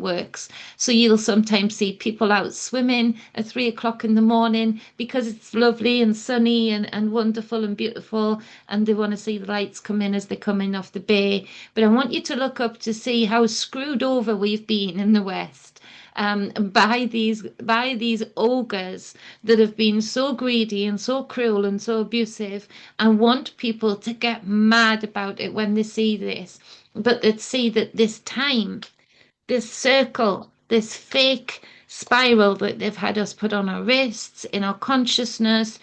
So you'll sometimes see people out swimming at 3 o'clock in the morning because it's lovely and sunny and wonderful and beautiful, and they want to see the lights come in as they come in off the bay. But I want you to look up to see how screwed over we've been in the West, by these ogres that have been so greedy and so cruel and so abusive, and want people to get mad about it when they see this, but that see that this time, this circle, this fake spiral that they've had us put on our wrists, in our consciousness,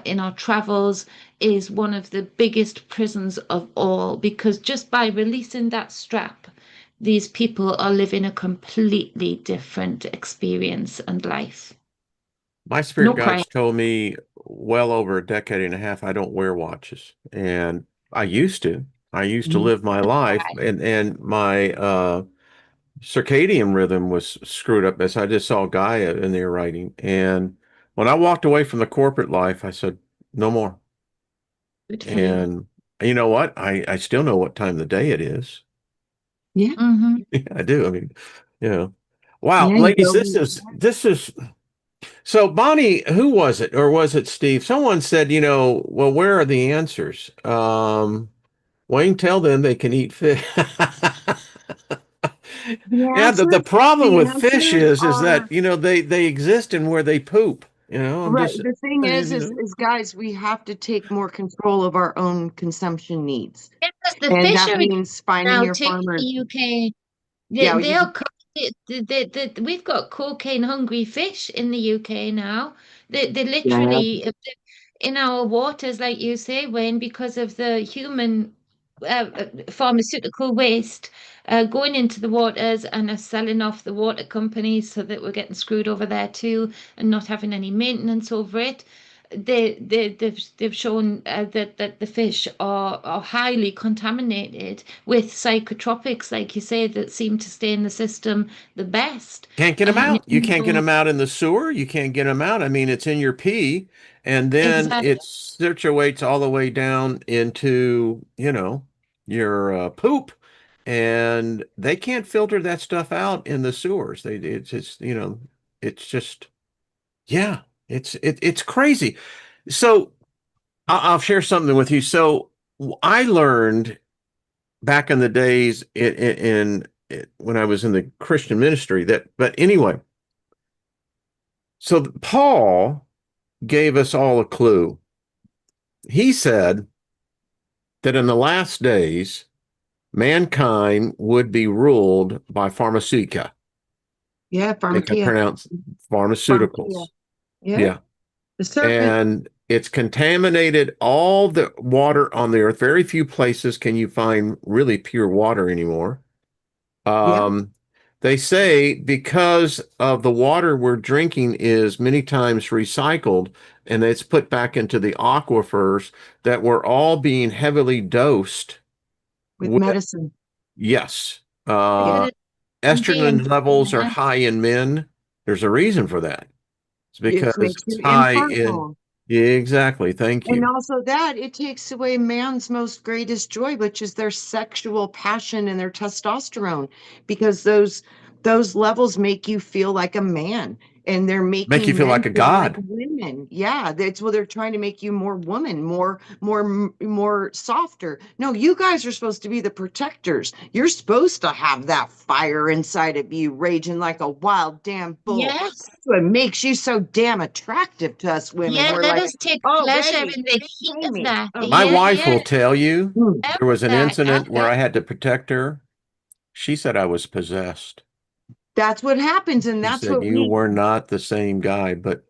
in our travels, is one of the biggest prisons of all, because just by releasing that strap, these people are living a completely different experience and life. My spirit No crying. guides told me well over a decade and a half I don't wear watches. And I used to. I used to live my life and my circadian rhythm was screwed up as I just saw Gaia in there writing. And when I walked away from the corporate life, I said, no more. Good for you. And you know what? I still know what time of the day it is. Yeah. Mm-hmm. Yeah, I do. I mean, you know. Wow, Yeah. You ladies, go. this is so Bonnie, who was it? Or was it Steve? Someone said, well, where are the answers? Wayne, tell them they can eat fish. The Yeah, the answers, problem the with fish answers is are that, they exist in where they poop. You know, I'm Right. just The thing saying, is guys, we have to take more control of our own consumption needs. Yes, the And fish that are means finding now your too in farmers. the UK. Yeah, They are, we've got cocaine hungry fish in the UK now. They yeah, literally in our waters, like you say, Wayne, because of the human pharmaceutical waste going into the waters and are selling off the water companies so that we're getting screwed over there too and not having any maintenance over it. They've shown that the fish are highly contaminated with psychotropics, like you say, that seem to stay in the system the best. can't get them And, out. You can't get them out in the sewer. You can't get them out. I mean, it's in your pee, and then exactly. it circulates all the way down into, your poop, and they can't filter that stuff out in the sewers. It's just, it's just, yeah, it's crazy. So I'll share something with you. So I learned back in the days when I was in the Christian ministry but anyway, so Paul gave us all a clue. He said that in the last days, mankind would be ruled by pharmaceutica. yeah, I think I pharmacia. pronounced Pharmacia. pharmaceuticals. Yeah. Yeah. The serpent. And it's contaminated all the water on the earth. Very few places can you find really pure water anymore. Yeah. Um, they say because of the water we're drinking is many times recycled and it's put back into the aquifers, that we're all being heavily dosed With with, medicine. yes, Yeah. estrogen GMP, levels are yeah. high in men. There's a reason for that. It's It because makes it's you high in, infertile. yeah, exactly. Thank And you. also that it takes away man's most greatest joy, which is their sexual passion and their testosterone, because those levels make you feel like a man, and they're Make you making feel men like a feel like god. women. Yeah, that's what they're trying to make you more woman, more softer. No, you guys are supposed to be the protectors. You're supposed to have that fire inside of you, raging like a wild damn bull. Yes. That's what makes you so damn attractive to us women. Yeah, We're let like, us take oh, pleasure ready. in the heat Pay of me. that. Oh, My Yeah, wife yeah. will tell you mm. there was an Love incident where that. I had to protect her. She said I was possessed. That's what happens, and She that's said what you we were not the same guy, but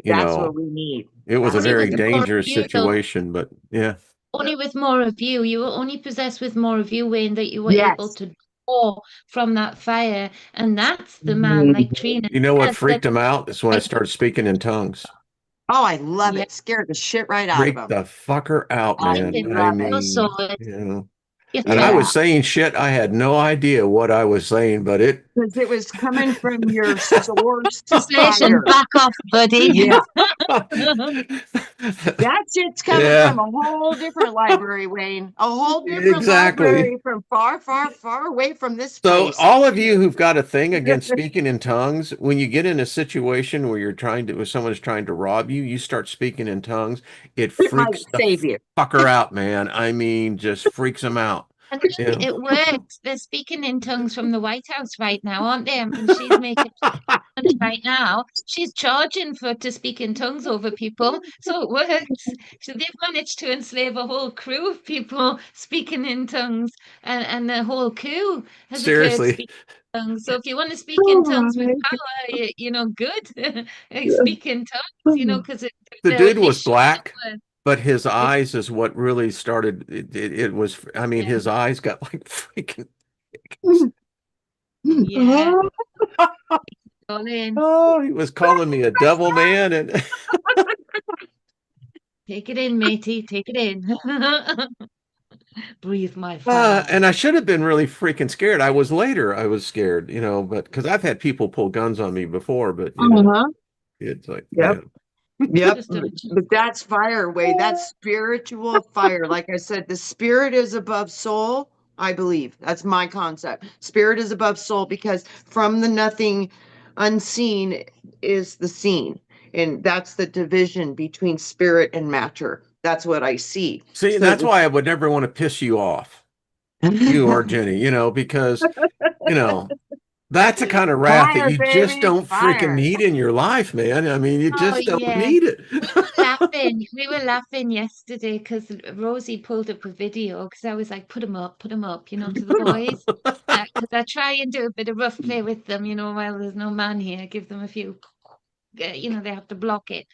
you that's what know, we need. it was a That's Only what very with we more of dangerous you, though. situation, but yeah. Only with more of you. You were only possessed with more of you, Wayne, that you were able yes. to draw from that fire. And that's the man like Mhm. Trina You know what says, that freaked him out? Is when I like, started speaking in tongues. Oh, I love yeah, it. Scared the shit right out of Freaked them. the fucker out, I man. speaking I love it. your mean, sword, your and I Yeah, was tongue. saying shit. I had no idea what I was saying, but it. because it was coming from your source Translation, fire. back off, buddy. Yeah, that shit's coming from Yeah, a whole different library, Wayne. A whole different exactly. library from far, far, far away from this So, place. all of you who've got a thing against speaking in tongues, when you get in a situation where where someone's trying to rob you, you start speaking in tongues, it It might freaks the save you. fucker out, man. I mean, just freaks them out. And You look, know? it worked. They're speaking in tongues from the White House right now, aren't they? And she's making money right now. She's charging for to speak in tongues over people. So it works. So they've managed to enslave a whole crew of people speaking in tongues, and the whole coup has occurred Seriously. speaking in tongues. So if you want to speak in Oh tongues with my power, good. Speak in tongues, God. because The they're dude was initial. black, but his Yeah, eyes is what really started. It was, I mean, yeah, his eyes got like freaking. yeah. All in. Oh, he was calling me a devil man. And Take it in, matey. Take it in. Breathe my fire. and I should have been really freaking scared. I was later. I was scared, but because I've had people pull guns on me before, but Uh-huh. it's like, Yep. yeah. Yep. Just a But that's fire, way. That's spiritual fire. Like I said, the spirit is above soul, I believe. That's my concept. Spirit is above soul because from the nothing unseen is the seen. And that's the division between spirit and matter. That's what I see. See, So that's why I would never want to piss you off, you or Jenny, because, you know, That's the kind of wrath that Fire, you just baby, don't freaking fire. need in your life, man. I mean, you Oh just don't yeah. need it. We were laughing. We were laughing yesterday because Rosie pulled up a video because I was like, put them up, to the boys. Because I try and do a bit of rough play with them, while there's no man here, give them a few, they have to block it.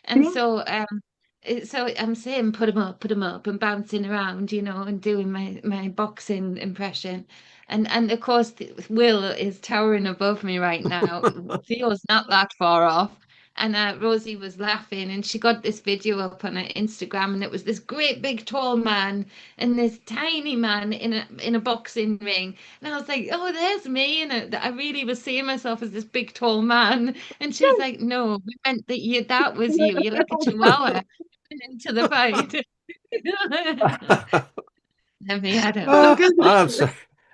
And so I'm saying, put them up, and bouncing around, and doing my boxing impression. And of course, Will is towering above me right now. Theo's not that far off. And Rosie was laughing, and she got this video up on her Instagram, and it was this great big tall man and this tiny man in a boxing ring. And I was like, "Oh, there's me!" And I really was seeing myself as this big tall man. And she's like, "No, we meant that was you. You're like a chihuahua into the fight." Let me had a So laugh. good. I'm sorry.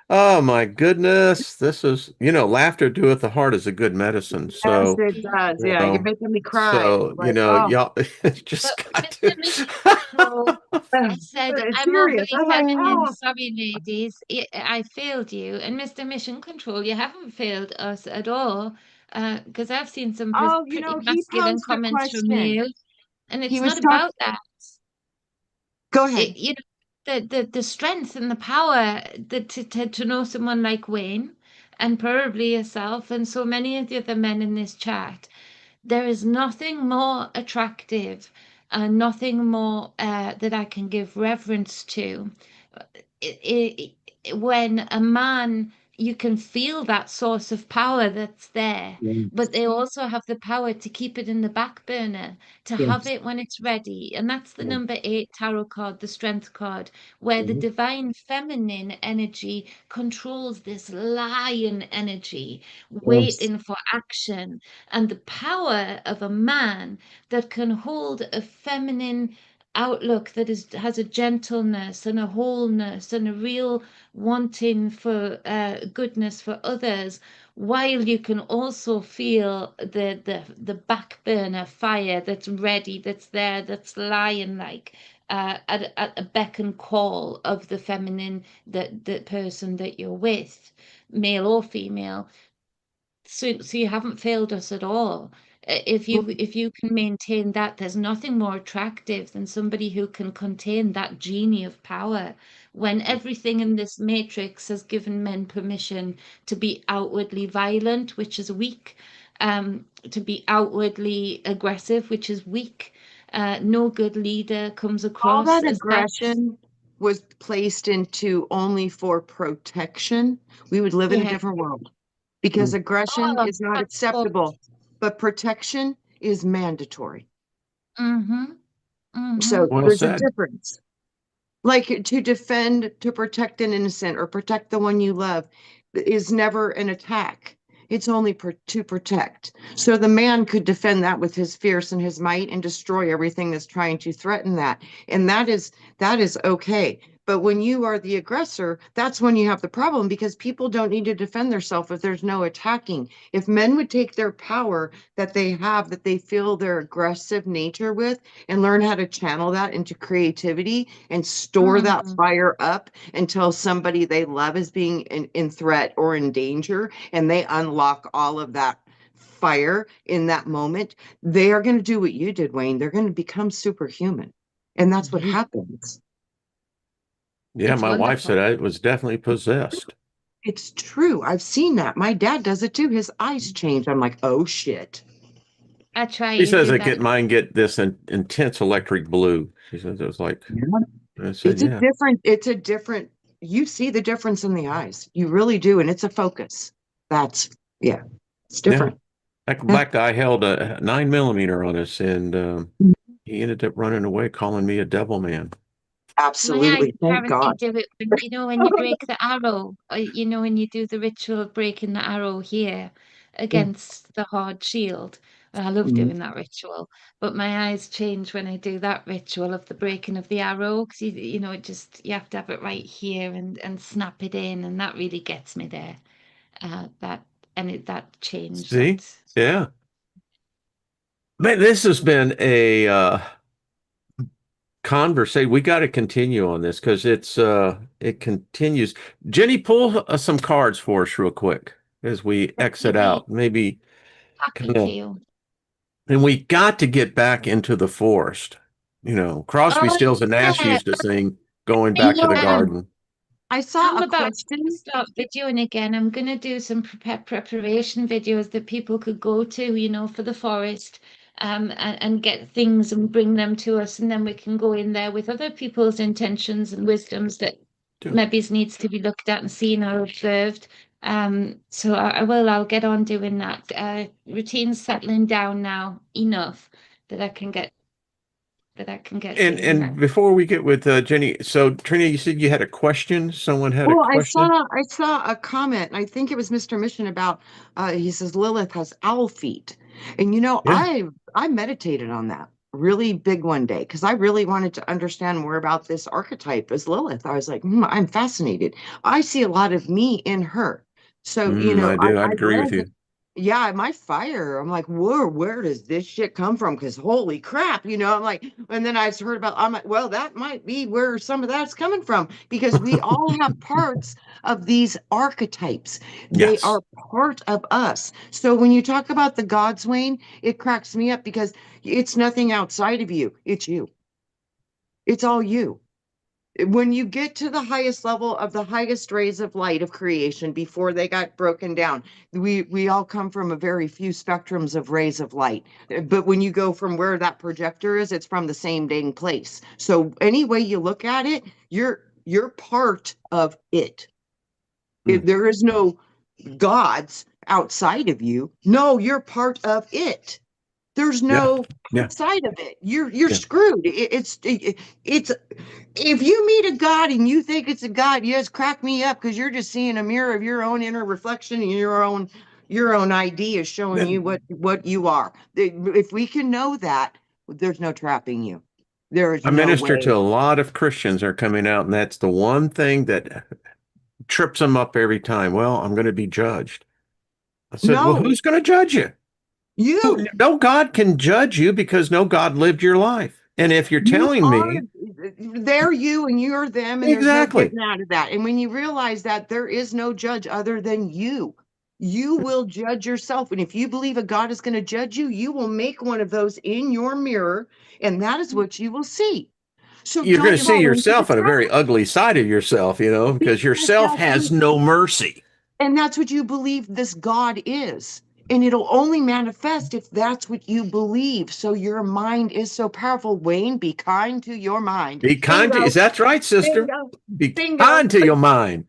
Oh my goodness. This is, laughter doeth the heart is a good medicine. Yes, So, it does. you Yeah, you're know, making me cry. Like, oh, y'all But just got Mr. Mission Control, I said, it's I'm serious. overly I'm like, feminine. oh, Sorry, ladies. I failed you. And Mr. Mission Control, you haven't failed us at all. Because I've seen some oh, pretty he masculine posed a comments from question. you. And He it's was not talking. about that. Go ahead. The strength and the power that to know someone like Wayne and probably yourself and so many of the other men in this chat, there is nothing more attractive and nothing more that I can give reverence to. When a man, you can feel that source of power that's there, but they also have the power to keep it in the back burner, to have Yes. it when it's ready. And that's the number 8 tarot card, the strength card, where the Mhm. divine feminine energy controls this lion energy, Yes. waiting for action, and the power of a man that can hold a feminine outlook that has a gentleness and a wholeness and a real wanting for goodness for others, while you can also feel the back burner fire that's ready, that's there, that's lying like at a beck and call of the feminine, the person that you're with, male or female. So you haven't failed us at all. If you can maintain that, there's nothing more attractive than somebody who can contain that genie of power when everything in this matrix has given men permission to be outwardly violent, which is weak, to be outwardly aggressive, which is weak. No good leader comes All across that as that. aggression was placed into only for protection. We would live in a Yeah. different world because aggression Oh, is not of acceptable, course. but protection is mandatory. Mm-hmm. Mm-hmm. So well there's a said. difference. Like to defend, to protect an innocent or protect the one you love is never an attack. It's only to protect. So the man could defend that with his fierce and his might and destroy everything that's trying to threaten that. And that is okay. But when you are the aggressor, that's when you have the problem because people don't need to defend themselves if there's no attacking. If men would take their power that they have, that they feel their aggressive nature with, and learn how to channel that into creativity and store that Mm. fire up until somebody they love is being in threat or in danger, and they unlock all of that fire in that moment, they are going to do what you did, Wayne. They're going to become superhuman. And that's what Yeah. happens. Yeah, It's my wife wonderful. said I was definitely possessed. It's true. I've seen that. My dad does it too. His eyes change. I'm like, oh shit. I try She and says do I that. get mine get this intense electric blue. She says it was like, Yeah. I said, yeah, It's a different, you see the difference in the eyes. You really do. And it's a focus. That's, yeah, it's yeah. different. That Yeah. black guy held a 9 millimeter on us, and he ended up running away, calling me a devil man. My eyes Absolutely. Thank apparently God. do it when you break the arrow, or, when you do the ritual of breaking the arrow here against the hard shield. Well, I love Mhm. doing that ritual, but my eyes change when I do that ritual of the breaking of the arrow because it just you have to have it right here and snap it in, and that really gets me there. That change See? that. Yeah. Man, this has been a conversation. We got to continue on this, because it continues. Jenny, pull some cards for us real quick. as we exit Really out. Maybe happy kind to of, you. and we got to get back into the forest. You know, Crosby, Oh, Stills, and Nash yeah. used to sing "Going I Back to the know. Garden." I saw I'm a about to question. start videoing again. I'm going to do some preparation videos that people could go to, for the forest, and get things and bring them to us. And then we can go in there with other people's intentions and wisdoms that Too. maybe needs to be looked at and seen or observed. So I'll get on doing that. Routine's settling down now enough that I can get doing And that. before we get with Jenny, so Trina, you said you had a question. Someone had a Well, question. I saw a comment, and I think it was Mr. Mission about he says Lilith has owl feet. And Yeah. I meditated on that really big one day because I really wanted to understand more about this archetype as Lilith. I was like, I'm fascinated. I see a lot of me in her. So, I do. I I'd agree with read, you. yeah, my fire. I'm like, where does this shit come from? Because holy crap, I'm like, and then I heard about, I'm like, well, that might be where some of that's coming from because we all have parts of these archetypes. They Yes. are part of us. So when you talk about the gods, Wayne, it cracks me up because it's nothing outside of you. It's you. It's all you. When you get to the highest level of the highest rays of light of creation before they got broken down, we all come from a very few spectrums of rays of light. But when you go from where that projector is, it's from the same dang place. So any way you look at it, you're part of it. Mm. There is no gods outside of you. No, you're part of it. There's Yeah. no Yeah. outside of it. You're Yeah. screwed. It's if you meet a god and you think it's a god, yes, crack me up because you're just seeing a mirror of your own inner reflection and your own ideas showing Yeah. you what you are. If we can know that, there's no trapping you. There is I no minister way. to a lot of Christians are coming out, and that's the one thing that trips them up every time. Well, I'm going to be judged. I said, well, No, who's going to judge you? you No God can judge you because no God lived your life. And if you're you telling are me they're you and you're them, and there's no exactly, getting out of that. And when you realize that there is no judge other than you will judge yourself. And if you believe a God is going to judge you, you will make one of those in your mirror, and that is what you will see. So you're going don't to see fall into the yourself on a trap. very ugly side of yourself, because Because yourself has no mercy. that's what you believe this God is. And it'll only manifest if that's what you believe. So your mind is so powerful. Wayne, be kind to your mind. Be kind to, Bingo, is that right, sister? bingo, Be bingo. kind to your mind.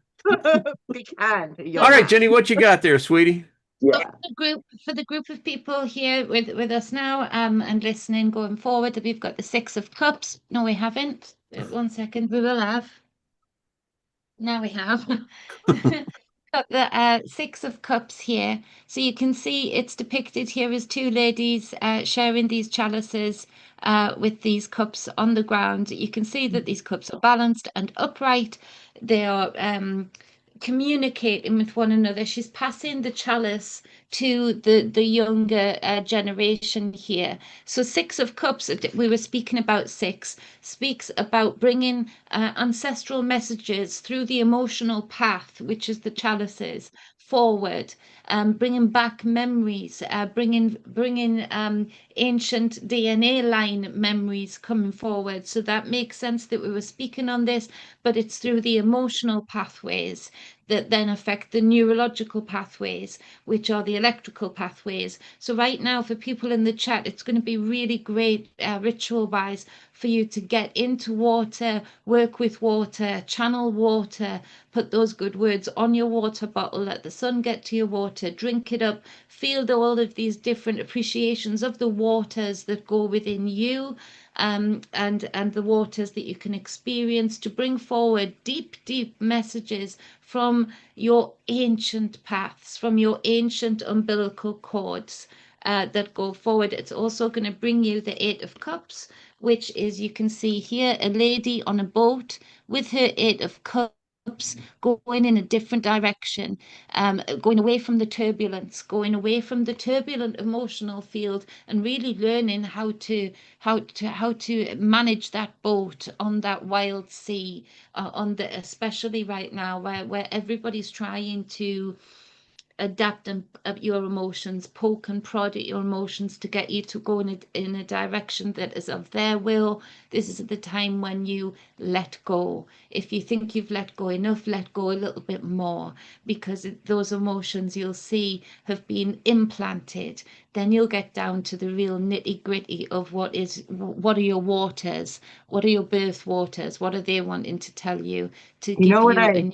Be kind to So your All right, mind. Jenny, what you got there, sweetie? So Yeah. for the group of people here with us now, and listening going forward, we've got the Six of Cups. No, we haven't. 1 second, we will have. Now we have. Got the Six of Cups here. So you can see it's depicted here as two ladies sharing these chalices with these cups on the ground. You can see that these cups are balanced and upright. They are communicating with one another. She's passing the chalice to the younger generation here. So Six of Cups, we were speaking about six, speaks about bringing ancestral messages through the emotional path, which is the chalices, forward, bringing back memories, bringing ancient DNA line memories coming forward. So that makes sense that we were speaking on this, but it's through the emotional pathways that then affect the neurological pathways, which are the electrical pathways. So right now, for people in the chat, it's going to be really great ritual-wise for you to get into water, work with water, channel water, put those good words on your water bottle, let the sun get to your water, drink it up, feel all of these different appreciations of the waters that go within you, and the waters that you can experience to bring forward deep messages from your ancient paths, from your ancient umbilical cords that go forward. It's also going to bring you the Eight of Cups, which is, you can see here, a lady on a boat with her Eight of Cups going in a different direction, going away from the turbulence, going away from the turbulent emotional field, and really learning how to manage that boat on that wild sea, especially right now where everybody's trying to adapt your emotions, poke and prod at your emotions to get you to go in a direction that is of their will. This is the time when you let go. If you think you've let go enough, let go a little bit more, because those emotions you'll see have been implanted. Then you'll get down to the real nitty-gritty of what are your waters, what are your birth waters, what are they wanting to tell you to You give know what you I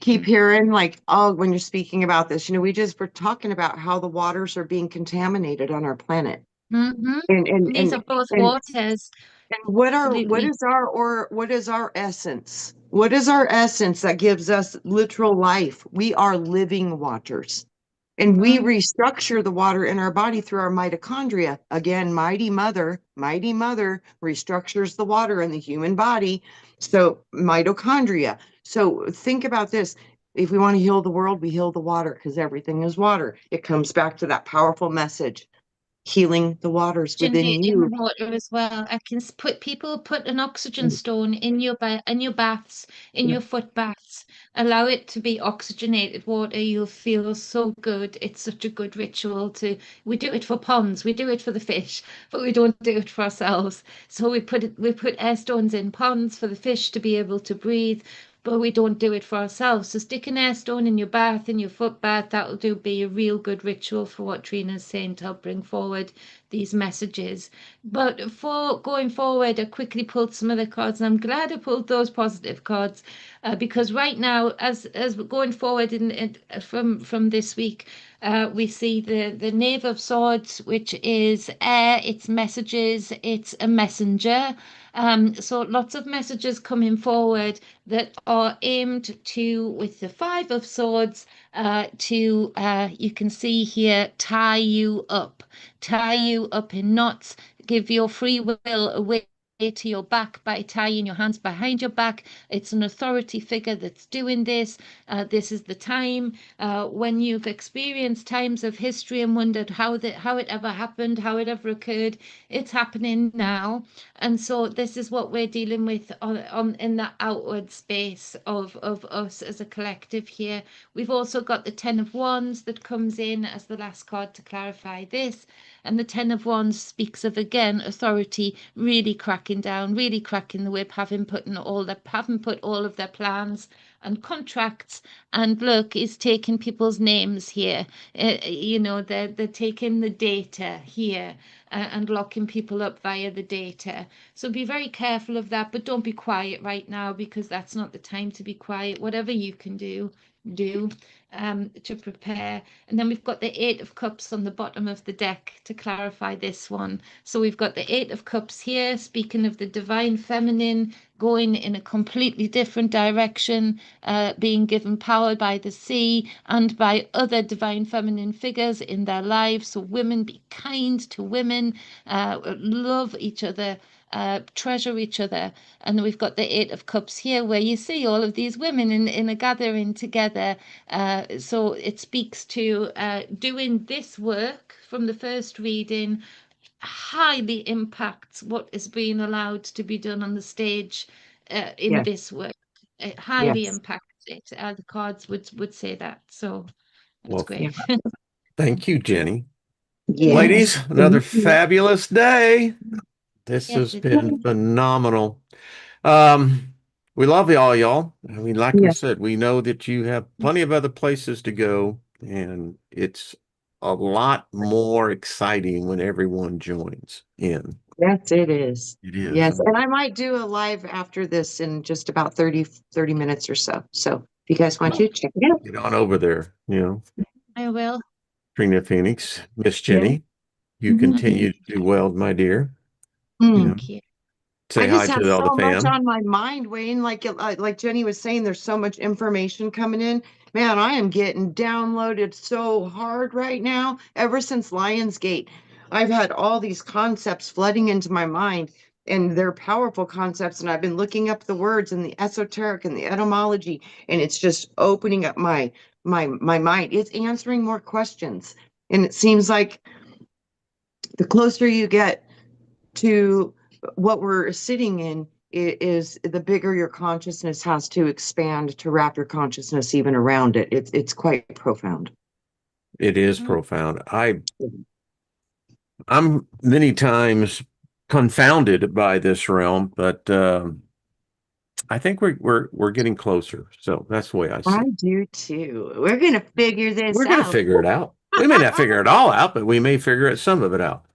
keep hearing, like, oh, when you're speaking about this, we just were talking about how the waters are being contaminated on our planet. Mhm. And These are both and waters. what Absolutely. is our, or what is our essence? What is our essence that gives us literal life? We are living waters. And we Mm. restructure the water in our body through our mitochondria. Again, mighty mother restructures the water in the human body. So mitochondria. So think about this. If we want to heal the world, we heal the water because everything is water. It comes back to that powerful message, healing the waters within Oxygenate in the you. water as well. I can put an oxygen stone in your baths, in your foot baths. Allow it to be oxygenated water. You'll feel so good. It's such a good ritual to. We do it for ponds, we do it for the fish, but we don't do it for ourselves. So we put air stones in ponds for the fish to be able to breathe. But we don't do it for ourselves. So stick an air stone in your bath, in your foot bath. That'll be a real good ritual for what Trina's saying to help bring forward these messages. But for going forward, I quickly pulled some other cards, and I'm glad I pulled those positive cards, because right now, as we're going forward from this week, we see the Knave of Swords, which is air, it's messages, it's a messenger. So lots of messages coming forward that are aimed to, with the Five of Swords, you can see here, tie you up in knots, give your free will away to your back by tying your hands behind your back. It's an authority figure that's doing this. This is the time when you've experienced times of history and wondered how it ever happened, how it ever occurred. It's happening now, and so this is what we're dealing with on in the outward space of us as a collective here. We've also got the Ten of Wands that comes in as the last card to clarify this. And the Ten of Wands speaks of, again, authority really cracking down, really cracking the whip, having put all of their plans and contracts. And look, is taking people's names here. They're taking the data here and locking people up via the data. So be very careful of that, but don't be quiet right now, because that's not the time to be quiet. Whatever you can do to prepare. And then we've got the Eight of Cups on the bottom of the deck to clarify this one. So we've got the Eight of Cups here, speaking of the divine feminine going in a completely different direction, being given power by the sea and by other divine feminine figures in their lives. So women, be kind to women, love each other, treasure each other. And we've got the Eight of Cups here, where you see all of these women in a gathering together. So it speaks to doing this work from the first reading highly impacts what is being allowed to be done on the stage in Yes, this work. It highly yes, impacts it. The cards would say that. So that's Well, yeah, great. thank you, Jenny. yes. Ladies, another fabulous day. This Yes, has it is. been phenomenal. Um, we love y'all. I mean, like we Yeah, said, we know that you have plenty of other places to go, and it's a lot more exciting when everyone joins in. yes, it is. It is. Yes, and I might do a live after this in just about 30 minutes or so. So if you guys want to check it out. Get on over there, I will. Trina Phoenix, Miss Yeah. Jenny. You Mhm. continue to do well, my dear. You know, Thank you. I say hi just have to all the so much fam. on my mind, Wayne. Like Jenny was saying, there's so much information coming in. Man, I am getting downloaded so hard right now. Ever since Lionsgate, I've had all these concepts flooding into my mind, and they're powerful concepts. And I've been looking up the words and the esoteric and the etymology, and it's just opening up my mind. It's answering more questions, and it seems like the closer you get to what we're sitting in, is the bigger your consciousness has to expand to wrap your consciousness even around it. It's quite profound. It is profound. I'm many times confounded by this realm, but I think we're getting closer. So that's the way I see I it. do too. We're gonna figure this We're going to out. figure it out. We may not figure it all out, but we may figure some of it out.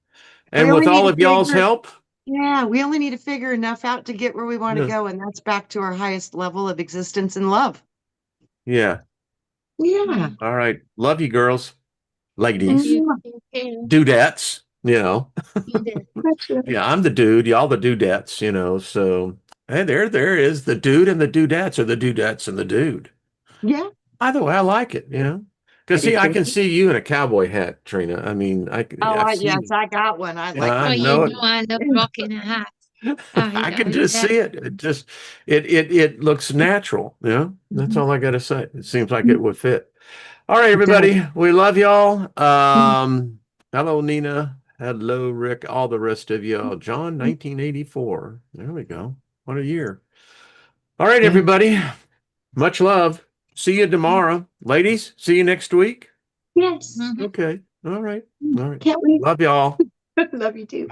We And only with need all to of y'all's figure, help, yeah, we only need to figure enough out to get where we want to yeah, go, and that's back to our highest level of existence and love. yeah. Yeah. All right. Love you, girls, Love ladies, you. Mm, Too. dudettes. You know, You did. that's right. yeah, I'm the dude. Y'all the dudettes. You know, so hey, there is the dude and the dudettes, or the dudettes and the dude. Yeah, Either way, I like it. You know, I because do see, I too. can see you in a cowboy hat, Trina. I mean, Oh, I've yes, seen. I got one. I Yeah, like I Oh, my you know know it. I love rocking a hat. I can just Yeah. see it. It looks natural. You know, that's all I got to say. It seems like it would fit. All right, It does. everybody. We love y'all. Hello, Nina. Hello, Rick. All the rest of y'all. John, 1984. There we go. What a year. All right, Yeah. everybody. Much love. See you tomorrow. Ladies, see you next week. Yes. Mhm. Okay. All right. All right. Can't wait. Love y'all. Love you too.